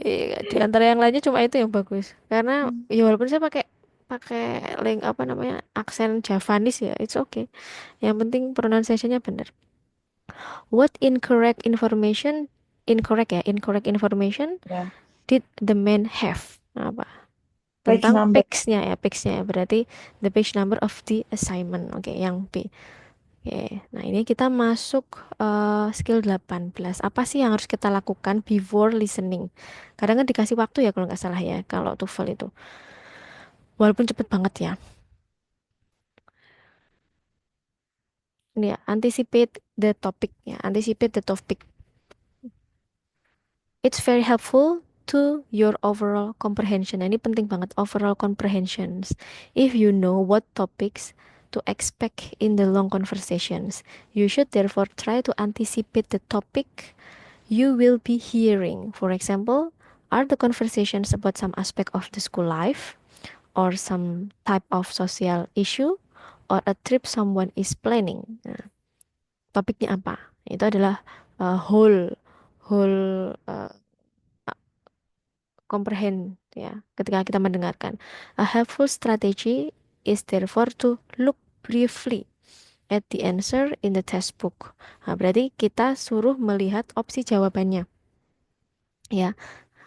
di antara yang lainnya cuma itu yang bagus. Karena ya walaupun saya pakai pakai link apa namanya aksen Javanese ya, it's okay. Yang penting pronunciation-nya benar. What incorrect information Ya. did the man have? Nah, apa? Page Tentang number. page-nya ya. Berarti the page number of the assignment. Oke, yang B. Oke, nah ini kita masuk skill 18. Apa sih yang harus kita lakukan before listening? Kadang kan dikasih waktu ya kalau nggak salah ya, kalau TOEFL itu. Walaupun cepet banget ya. Ini ya, anticipate the topic ya, anticipate the topic. It's very helpful to your overall comprehension. Nah, ini penting banget overall comprehensions. If you know what topics to expect in the long conversations, you should therefore try to anticipate the topic you will be hearing. For example, are the conversations about some aspect of the school life or some type of social issue or a trip someone is planning. Nah, topiknya apa? Itu adalah whole whole comprehend ya ketika kita mendengarkan. A helpful strategy is therefore to look briefly at the answer in the textbook. Nah, berarti kita suruh melihat opsi jawabannya. Ya,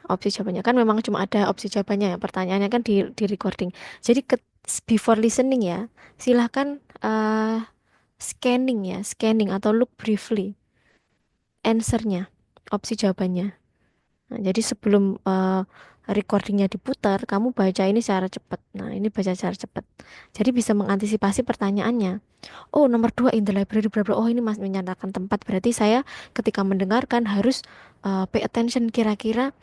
opsi jawabannya kan memang cuma ada opsi jawabannya ya. Pertanyaannya kan di recording. Jadi before listening ya, silahkan scanning ya, scanning atau look briefly answernya, opsi jawabannya. Nah, jadi sebelum recordingnya diputar, kamu baca ini secara cepat. Nah, ini baca secara cepat. Jadi bisa mengantisipasi pertanyaannya. Oh, nomor 2 in the library berapa? Oh, ini masih menyatakan tempat. Berarti saya ketika mendengarkan harus pay attention kira-kira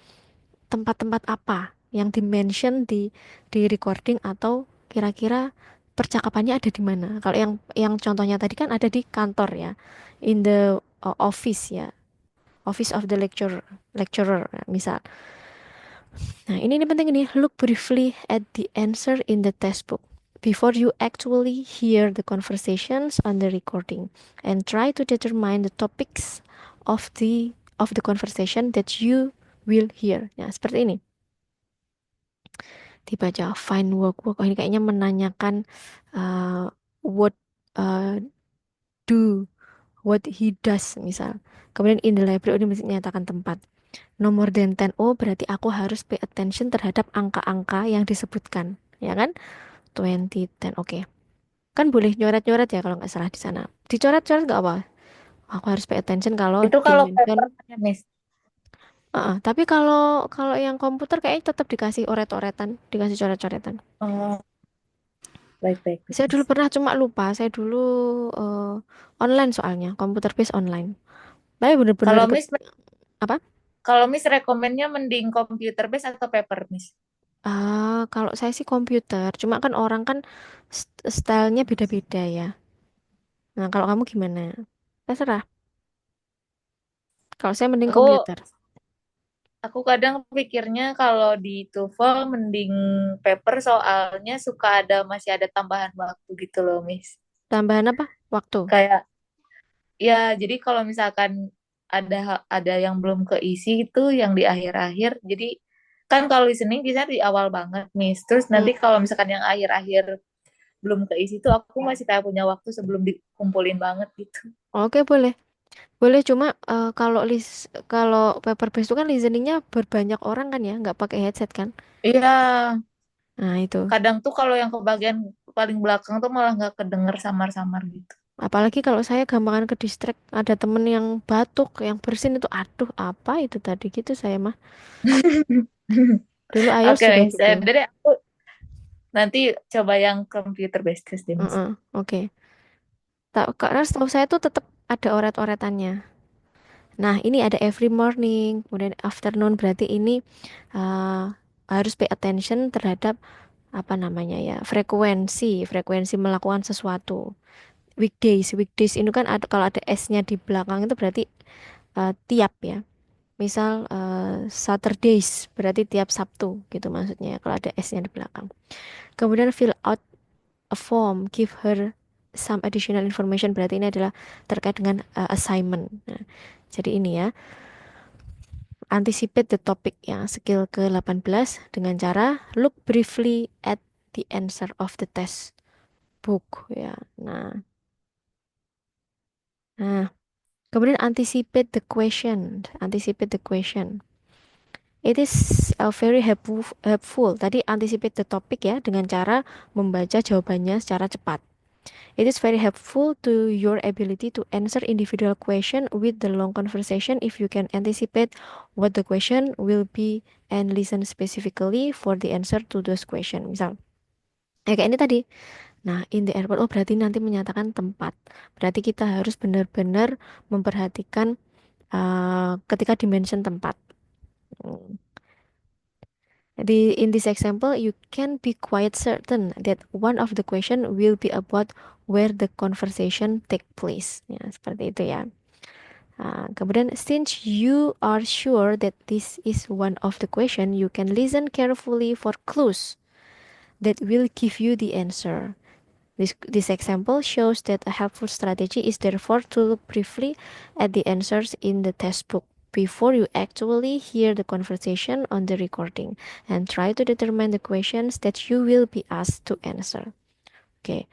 tempat-tempat apa yang di-mention di recording atau kira-kira percakapannya ada di mana. Kalau yang contohnya tadi kan ada di kantor ya. In the office ya. Office of the lecturer misal. Nah, ini penting ini. Look briefly at the answer in the textbook before you actually hear the conversations on the recording and try to determine the topics of the of the conversation that you will hear. Ya, seperti ini. Dibaca find work. Oh, ini kayaknya menanyakan what do, what he does misal. Kemudian in the library ini mesti menyatakan tempat. No more than 10. Oh, berarti aku harus pay attention terhadap angka-angka yang disebutkan, ya kan? 20, 10. Oke. Kan boleh nyoret-nyoret ya kalau nggak salah di sana. Dicoret-coret nggak apa? Aku harus pay attention kalau Itu kalau dimention. papernya, Miss. Tapi kalau kalau yang komputer kayaknya tetap dikasih oret-oretan, dikasih coret-coretan. Oh, baik-baik, Saya dulu Miss. pernah cuma lupa. Saya dulu eh, online soalnya, komputer based online. Tapi bener-bener Kalau Miss, apa? kalau Miss rekomennya mending computer base atau paper, Miss? Kalau saya sih komputer. Cuma kan orang kan stylenya beda-beda ya. Nah, kalau kamu gimana? Terserah. Kalau saya mending Aku komputer. aku kadang pikirnya kalau di TOEFL mending paper soalnya suka masih ada tambahan waktu gitu loh, Miss. Tambahan apa? Waktu. Kayak ya, jadi kalau misalkan ada yang belum keisi itu yang di akhir-akhir. Jadi kan kalau listening bisa di awal banget, Miss. Terus nanti Hmm. kalau misalkan yang akhir-akhir belum keisi itu aku masih kayak punya waktu sebelum dikumpulin banget gitu. Oke, boleh. Boleh cuma kalau paper base itu kan listeningnya berbanyak orang kan ya, nggak pakai headset kan? Iya, Nah, itu. kadang tuh kalau yang ke bagian paling belakang tuh malah nggak kedenger samar-samar gitu. Apalagi kalau saya gampangan ke distract, ada temen yang batuk, yang bersin itu, aduh apa itu tadi gitu saya mah. Dulu IELTS Oke, juga Miss. gitu. Jadi aku nanti coba yang computer based test deh, Miss. Oke. Karena setahu saya tuh tetap ada oret-oretannya. Nah, ini ada every morning, kemudian afternoon berarti ini uh, harus pay attention terhadap apa namanya ya, frekuensi melakukan sesuatu. Weekdays itu kan ada kalau ada S-nya di belakang itu berarti tiap ya. Misal Saturdays berarti tiap Sabtu gitu maksudnya kalau ada S-nya di belakang. Kemudian fill out a form, give her some additional information berarti ini adalah terkait dengan assignment. Nah, jadi ini ya, anticipate the topic ya, skill ke-18 dengan cara look briefly at the answer of the test book ya. Nah, kemudian anticipate the question. It is very helpful. Tadi anticipate the topic ya dengan cara membaca jawabannya secara cepat. It is very helpful to your ability to answer individual question with the long conversation if you can anticipate what the question will be and listen specifically for the answer to those question. Misal, kayak ini tadi. Nah, in the airport, oh berarti nanti menyatakan tempat. Berarti kita harus benar-benar memperhatikan ketika dimension tempat. Hmm. In this example, you can be quite certain that one of the question will be about where the conversation take place. Ya, seperti itu ya. Kemudian, since you are sure that this is one of the question, you can listen carefully for clues that will give you the answer. This example shows that a helpful strategy is therefore to look briefly at the answers in the test book before you actually hear the conversation on the recording and try to determine the questions that you will be asked to answer. Oke,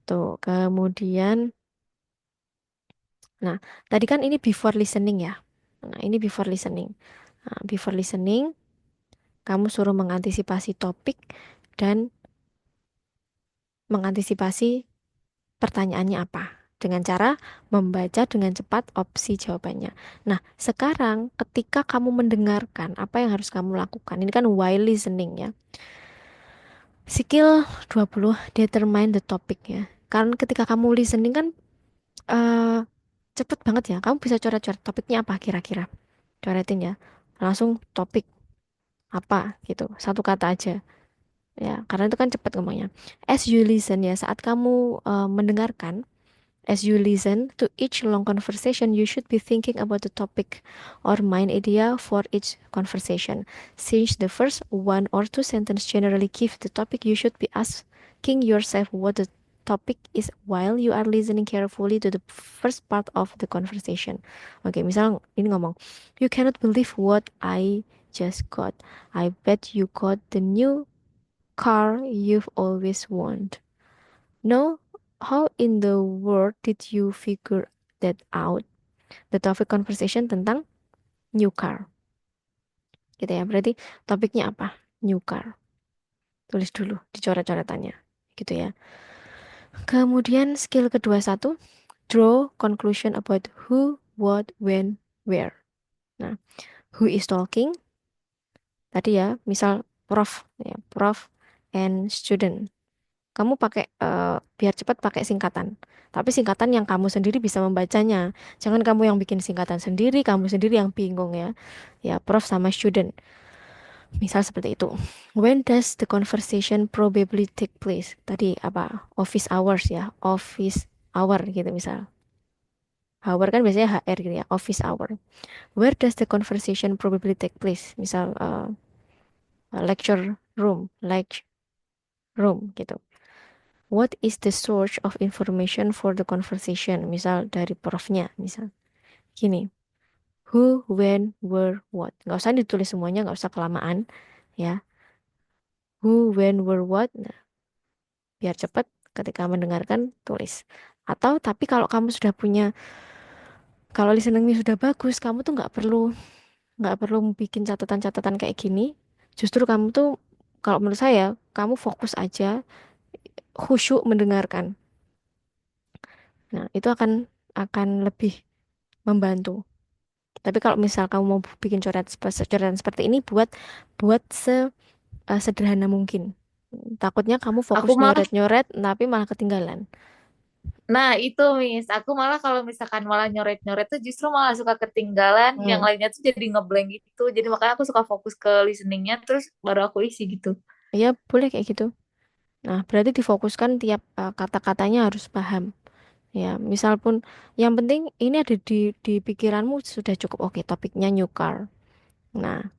tuh kemudian, nah tadi kan ini before listening ya. Nah ini before listening. Nah, before listening, kamu suruh mengantisipasi topik dan mengantisipasi pertanyaannya apa dengan cara membaca dengan cepat opsi jawabannya. Nah, sekarang ketika kamu mendengarkan, apa yang harus kamu lakukan? Ini kan while listening ya. Skill 20 determine the topic ya. Karena ketika kamu listening kan eh cepet banget ya. Kamu bisa coret-coret topiknya apa kira-kira. Coretin ya. Langsung topik apa gitu. Satu kata aja. Ya, karena itu kan cepet ngomongnya. As you listen ya, saat kamu mendengarkan, as you listen to each long conversation, you should be thinking about the topic or main idea for each conversation. Since the first one or two sentences generally give the topic, you should be asking yourself what the topic is while you are listening carefully to the first part of the conversation. Oke, misal ini ngomong, you cannot believe what I just got. I bet you got the new car you've always wanted. No, how in the world did you figure that out? The topic conversation tentang new car. Gitu ya, berarti topiknya apa? New car. Tulis dulu di coret-coretannya. Gitu ya. Kemudian skill kedua satu, draw conclusion about who, what, when, where. Nah, who is talking? Tadi ya, misal prof, ya, prof and student. Kamu pakai biar cepat pakai singkatan. Tapi singkatan yang kamu sendiri bisa membacanya. Jangan kamu yang bikin singkatan sendiri, kamu sendiri yang bingung ya. Ya, prof sama student. Misal seperti itu. When does the conversation probably take place? Tadi apa? Office hours ya. Office hour gitu misal. Hour kan biasanya HR gitu ya. Office hour. Where does the conversation probably take place? Misal lecture room. Lecture room gitu. What is the source of information for the conversation? Misal dari profnya. Misal gini. Who, when, where, what. Nggak usah ditulis semuanya. Nggak usah kelamaan. Ya. Who, when, where, what. Nah, biar cepat ketika mendengarkan tulis. Atau tapi kalau kamu sudah punya, kalau listeningnya sudah bagus, kamu tuh nggak perlu bikin catatan-catatan kayak gini. Justru kamu tuh, kalau menurut saya, kamu fokus aja, khusyuk mendengarkan. Nah, itu akan lebih membantu. Tapi kalau misal kamu mau bikin coretan seperti ini, buat sederhana mungkin. Takutnya kamu Aku fokus malah, nyoret-nyoret, tapi malah ketinggalan. nah itu Miss, aku malah kalau misalkan malah nyoret-nyoret tuh justru malah suka ketinggalan, yang Hmm. lainnya tuh jadi ngeblank gitu. Jadi makanya aku suka fokus ke listeningnya, terus baru aku isi gitu. Ya, boleh kayak gitu. Nah, berarti difokuskan tiap kata-katanya harus paham. Ya, misal pun yang penting ini ada di pikiranmu sudah cukup oke topiknya new car. Nah,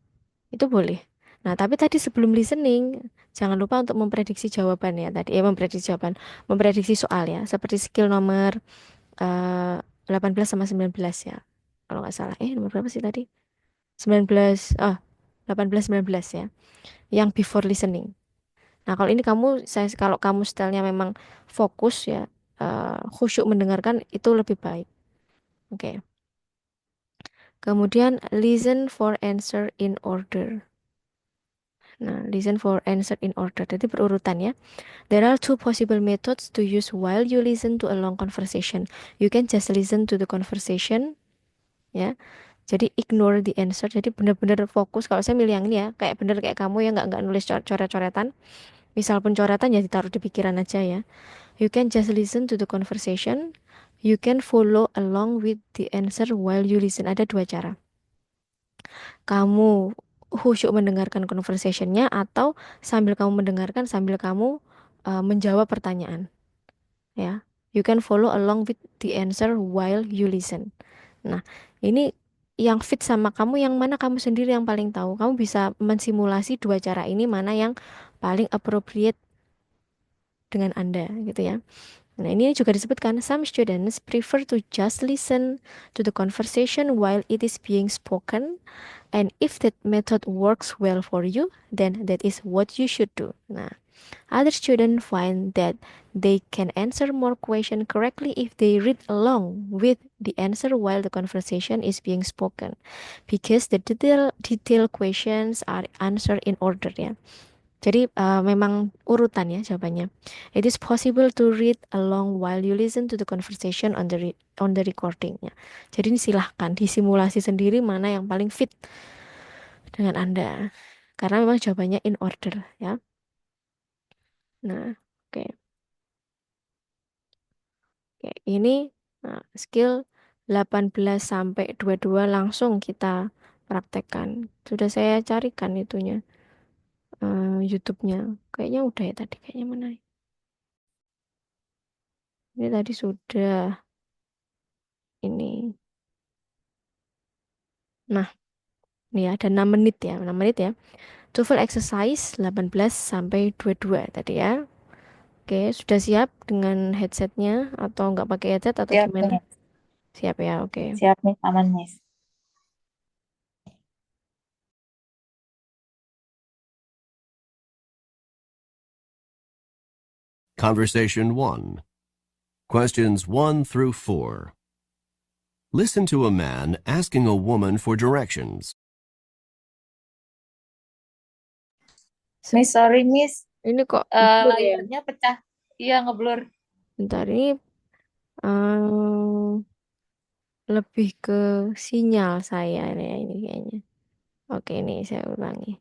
itu boleh. Nah, tapi tadi sebelum listening, jangan lupa untuk memprediksi jawaban ya tadi. Memprediksi jawaban, memprediksi soal ya. Seperti skill nomor 18 sama 19 ya. Kalau nggak salah. Nomor berapa sih tadi? 19, 18 19 ya. Yang before listening. Nah, kalau ini kalau kamu stylenya memang fokus ya, khusyuk mendengarkan itu lebih baik. Oke. Kemudian listen for answer in order. Nah, listen for answer in order. Jadi berurutan ya. There are two possible methods to use while you listen to a long conversation. You can just listen to the conversation, ya. Jadi ignore the answer. Jadi benar-benar fokus. Kalau saya milih yang ini ya, kayak bener kayak kamu ya nggak nulis coret-coretan. Misal pun coretan ya ditaruh di pikiran aja ya. You can just listen to the conversation. You can follow along with the answer while you listen. Ada dua cara. Kamu khusyuk mendengarkan conversationnya atau sambil kamu mendengarkan sambil kamu menjawab pertanyaan. Ya, you can follow along with the answer while you listen. Nah, ini yang fit sama kamu yang mana kamu sendiri yang paling tahu. Kamu bisa mensimulasi dua cara ini mana yang paling appropriate dengan Anda gitu ya. Nah, ini juga disebutkan, some students prefer to just listen to the conversation while it is being spoken, and if that method works well for you, then that is what you should do. Nah, other students find that they can answer more questions correctly if they read along with the answer while the conversation is being spoken, because the detail questions are answered in order ya. Jadi memang urutan ya jawabannya. It is possible to read along while you listen to the conversation on the recording ya. Jadi ini silahkan disimulasi sendiri mana yang paling fit dengan Anda. Karena memang jawabannya in order ya. Nah, oke. Oke, ini skill 18 sampai 22 langsung kita praktekkan. Sudah saya carikan itunya YouTube-nya. Kayaknya udah ya tadi, kayaknya mana? Ini tadi sudah. Ini. Nah, ini ya, ada 6 menit ya, 6 menit ya. TOEFL exercise 18 sampai 22 tadi ya. Oke, sudah siap dengan headsetnya atau nggak pakai headset atau Siap gimana? nih. Siap ya, oke. Siap nih, aman Miss. Conversation 1. Questions 1 through 4. Listen to a man asking a woman for directions. Miss, sorry Miss. Ini kok blur ya? Layarnya pecah. Iya, ngeblur. Bentar, ini ehm, lebih ke sinyal saya ini kayaknya. Oke, ini saya ulangi.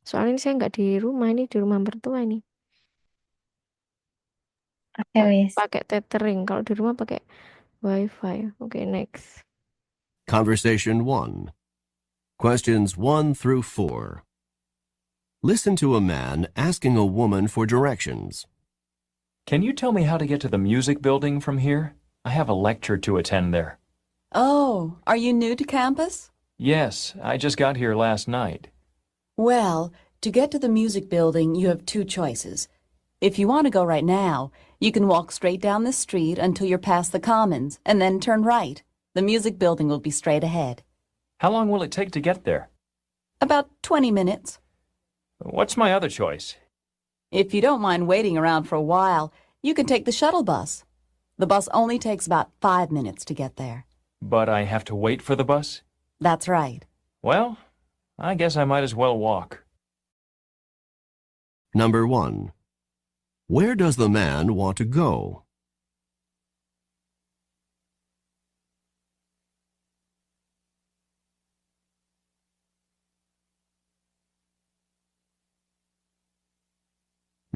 Soalnya ini saya nggak di rumah, ini di rumah mertua ini. Oke, Miss. Pakai tethering, kalau di rumah pakai wifi. Oke, next. Conversation 1. Questions 1 through 4. Listen to a man asking a woman for directions. Can you tell me how to get to the music building from here? I have a lecture to attend there. Oh, are you new to campus? Yes, I just got here last night. Well, to get to the music building, you have two choices. If you want to go right now, you can walk straight down the street until you're past the Commons, and then turn right. The music building will be straight ahead. How long will it take to get there? About 20 minutes. What's my other choice? If you don't mind waiting around for a while, you can take the shuttle bus. The bus only takes about 5 minutes to get there. But I have to wait for the bus? That's right. Well, I guess I might as well walk. Number 1. Where does the man want to go?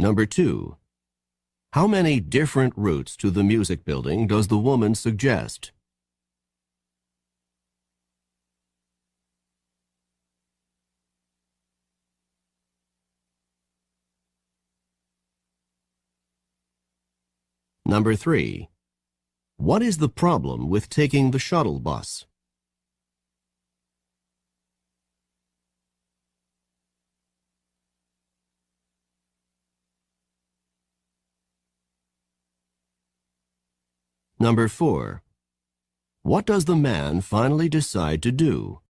Number 2. How many different routes to the music building does the woman suggest? Number 3. What is the problem with taking the shuttle bus? Number 4. What does the man finally decide to do?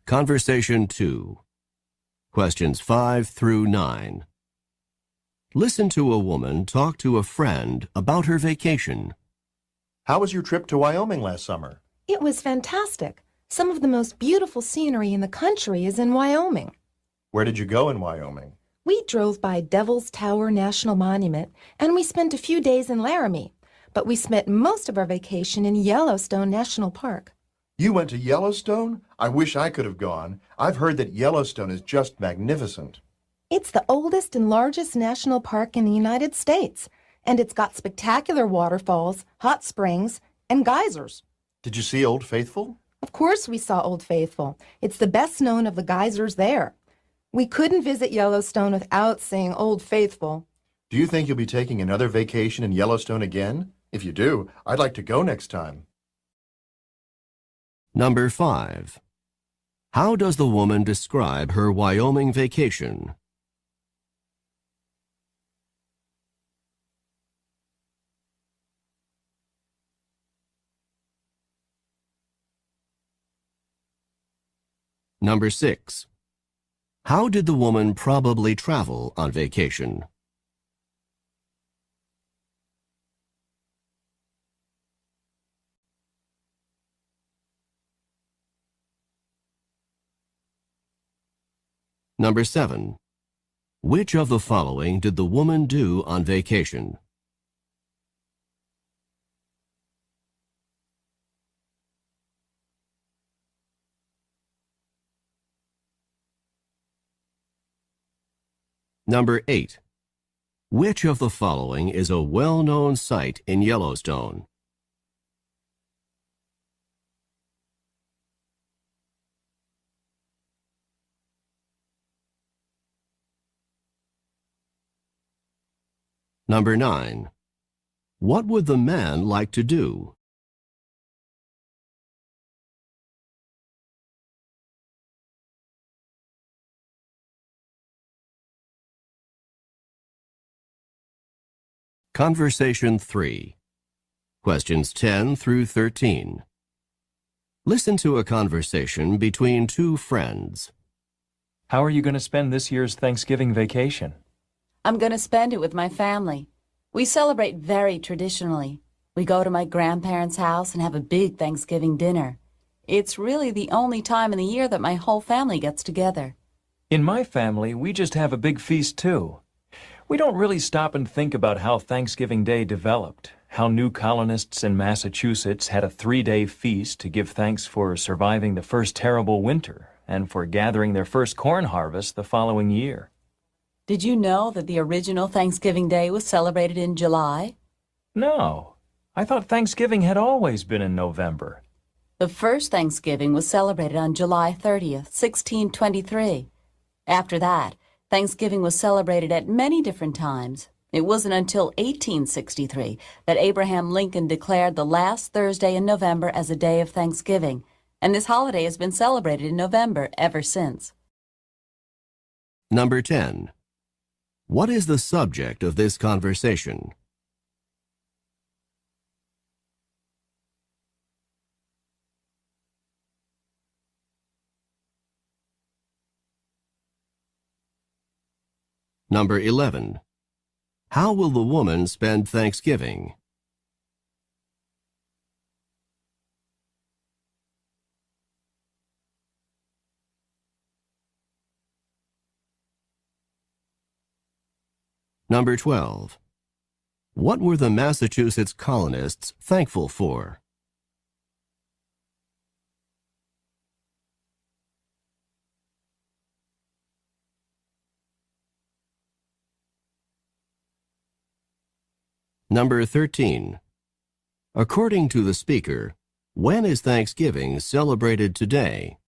Conversation 2. Questions 5 through 9. Listen to a woman talk to a friend about her vacation. How was your trip to Wyoming last summer? It was fantastic. Some of the most beautiful scenery in the country is in Wyoming. Where did you go in Wyoming? We drove by Devil's Tower National Monument, and we spent a few days in Laramie, but we spent most of our vacation in Yellowstone National Park. You went to Yellowstone? I wish I could have gone. I've heard that Yellowstone is just magnificent. It's the oldest and largest national park in the United States, and it's got spectacular waterfalls, hot springs, and geysers. Did you see Old Faithful? Of course we saw Old Faithful. It's the best known of the geysers there. We couldn't visit Yellowstone without seeing Old Faithful. Do you think you'll be taking another vacation in Yellowstone again? If you do, I'd like to go next time. Number 5. How does the woman describe her Wyoming vacation? Number 6. How did the woman probably travel on vacation? Number 7. Which of the following did the woman do on vacation? Number 8. Which of the following is a well-known site in Yellowstone? Number 9. What would the man like to do? Conversation 3. Questions 10 through 13. Listen to a conversation between two friends. How are you going to spend this year's Thanksgiving vacation? I'm going to spend it with my family. We celebrate very traditionally. We go to my grandparents' house and have a big Thanksgiving dinner. It's really the only time in the year that my whole family gets together. In my family, we just have a big feast too. We don't really stop and think about how Thanksgiving Day developed, how new colonists in Massachusetts had a 3-day feast to give thanks for surviving the first terrible winter and for gathering their first corn harvest the following year. Did you know that the original Thanksgiving Day was celebrated in July? No, I thought Thanksgiving had always been in November. The first Thanksgiving was celebrated on July 30th, 1623. After that, Thanksgiving was celebrated at many different times. It wasn't until 1863 that Abraham Lincoln declared the last Thursday in November as a day of Thanksgiving, and this holiday has been celebrated in November ever since. Number 10. What is the subject of this conversation? Number 11. How will the woman spend Thanksgiving? Number 12. What were the Massachusetts colonists thankful for? Number 13. According to the speaker, when is Thanksgiving celebrated today?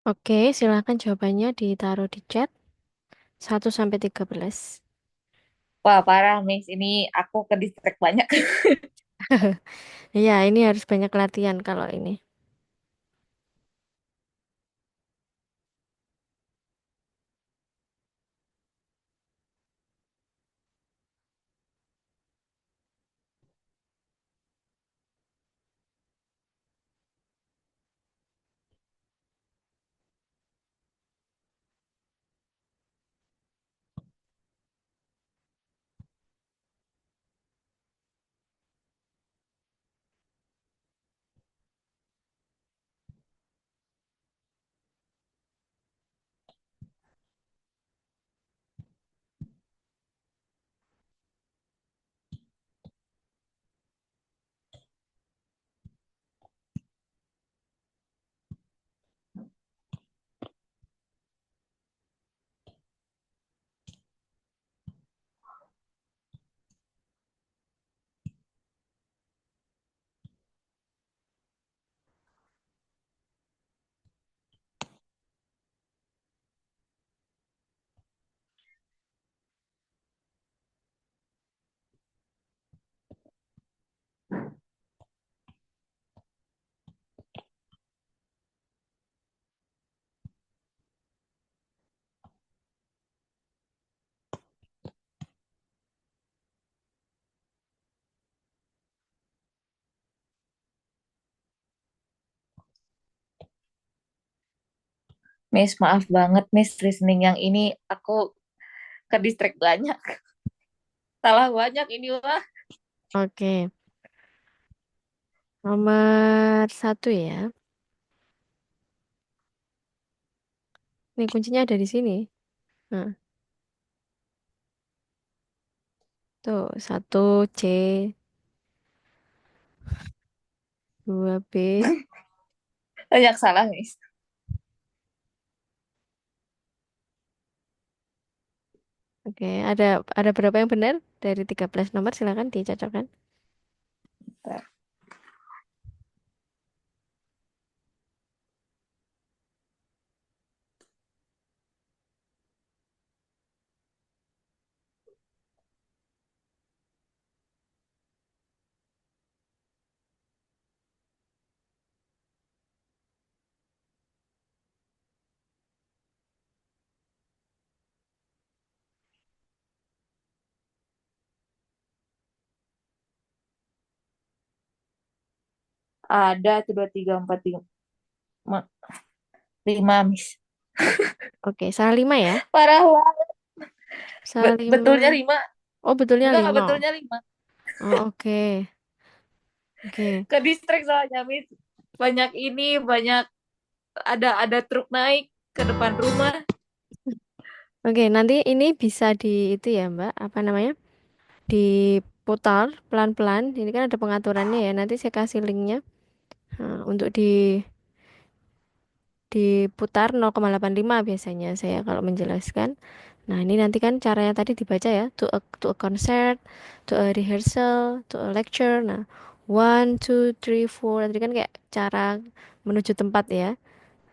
Oke, silakan jawabannya ditaruh di chat 1 sampai 13. Wah, parah, Miss. Ini aku ke distract banyak. Ya, ini harus banyak latihan kalau ini. Miss, maaf banget, Miss. Listening yang ini aku ke distract banyak. Salah banyak ini, wah. Oke, nomor 1 ya. Ini kuncinya ada di sini. Nah, tuh 1 C, 2 B. Banyak salah, Miss. Oke, ada berapa yang benar? Dari 13 nomor silakan dicocokkan. Ada tuh 2, 3, 4, 5, Miss. Oke, salah 5 ya? Parah banget. Salah Betulnya 5. 5. Oh, betulnya Enggak, 5. betulnya 5. Oh, oke. Oke. Ke distrik soalnya, Miss. Banyak ini, banyak ada truk naik ke depan rumah. Oke, nanti ini bisa di itu ya, Mbak, apa namanya? Diputar pelan-pelan. Ini kan ada pengaturannya ya. Nanti saya kasih linknya. Nah, untuk diputar 0,85 biasanya saya kalau menjelaskan. Nah, ini nanti kan caranya tadi dibaca ya, to a concert, to a rehearsal, to a lecture. Nah, 1, 2, 3, 4. Tadi kan kayak cara menuju tempat ya.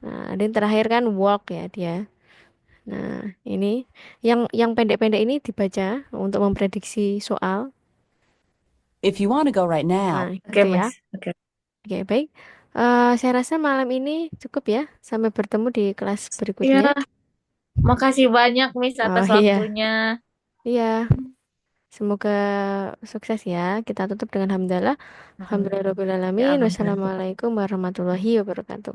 Nah, dan terakhir kan walk ya dia. Nah, ini yang pendek-pendek ini dibaca untuk memprediksi soal. If you want to go right Nah, now, Oke, gitu ya. Mas. Oke. Oke, baik. Saya rasa malam ini cukup ya. Sampai bertemu di kelas Iya, berikutnya. makasih banyak, Miss, Oh atas iya, waktunya. iya. Semoga sukses ya. Kita tutup dengan hamdalah. Ya, Alhamdulillahirobbilalamin. alhamdulillah. Wassalamualaikum warahmatullahi wabarakatuh.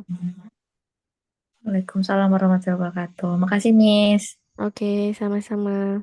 Waalaikumsalam warahmatullahi wabarakatuh. Makasih, Miss. Oke, sama-sama.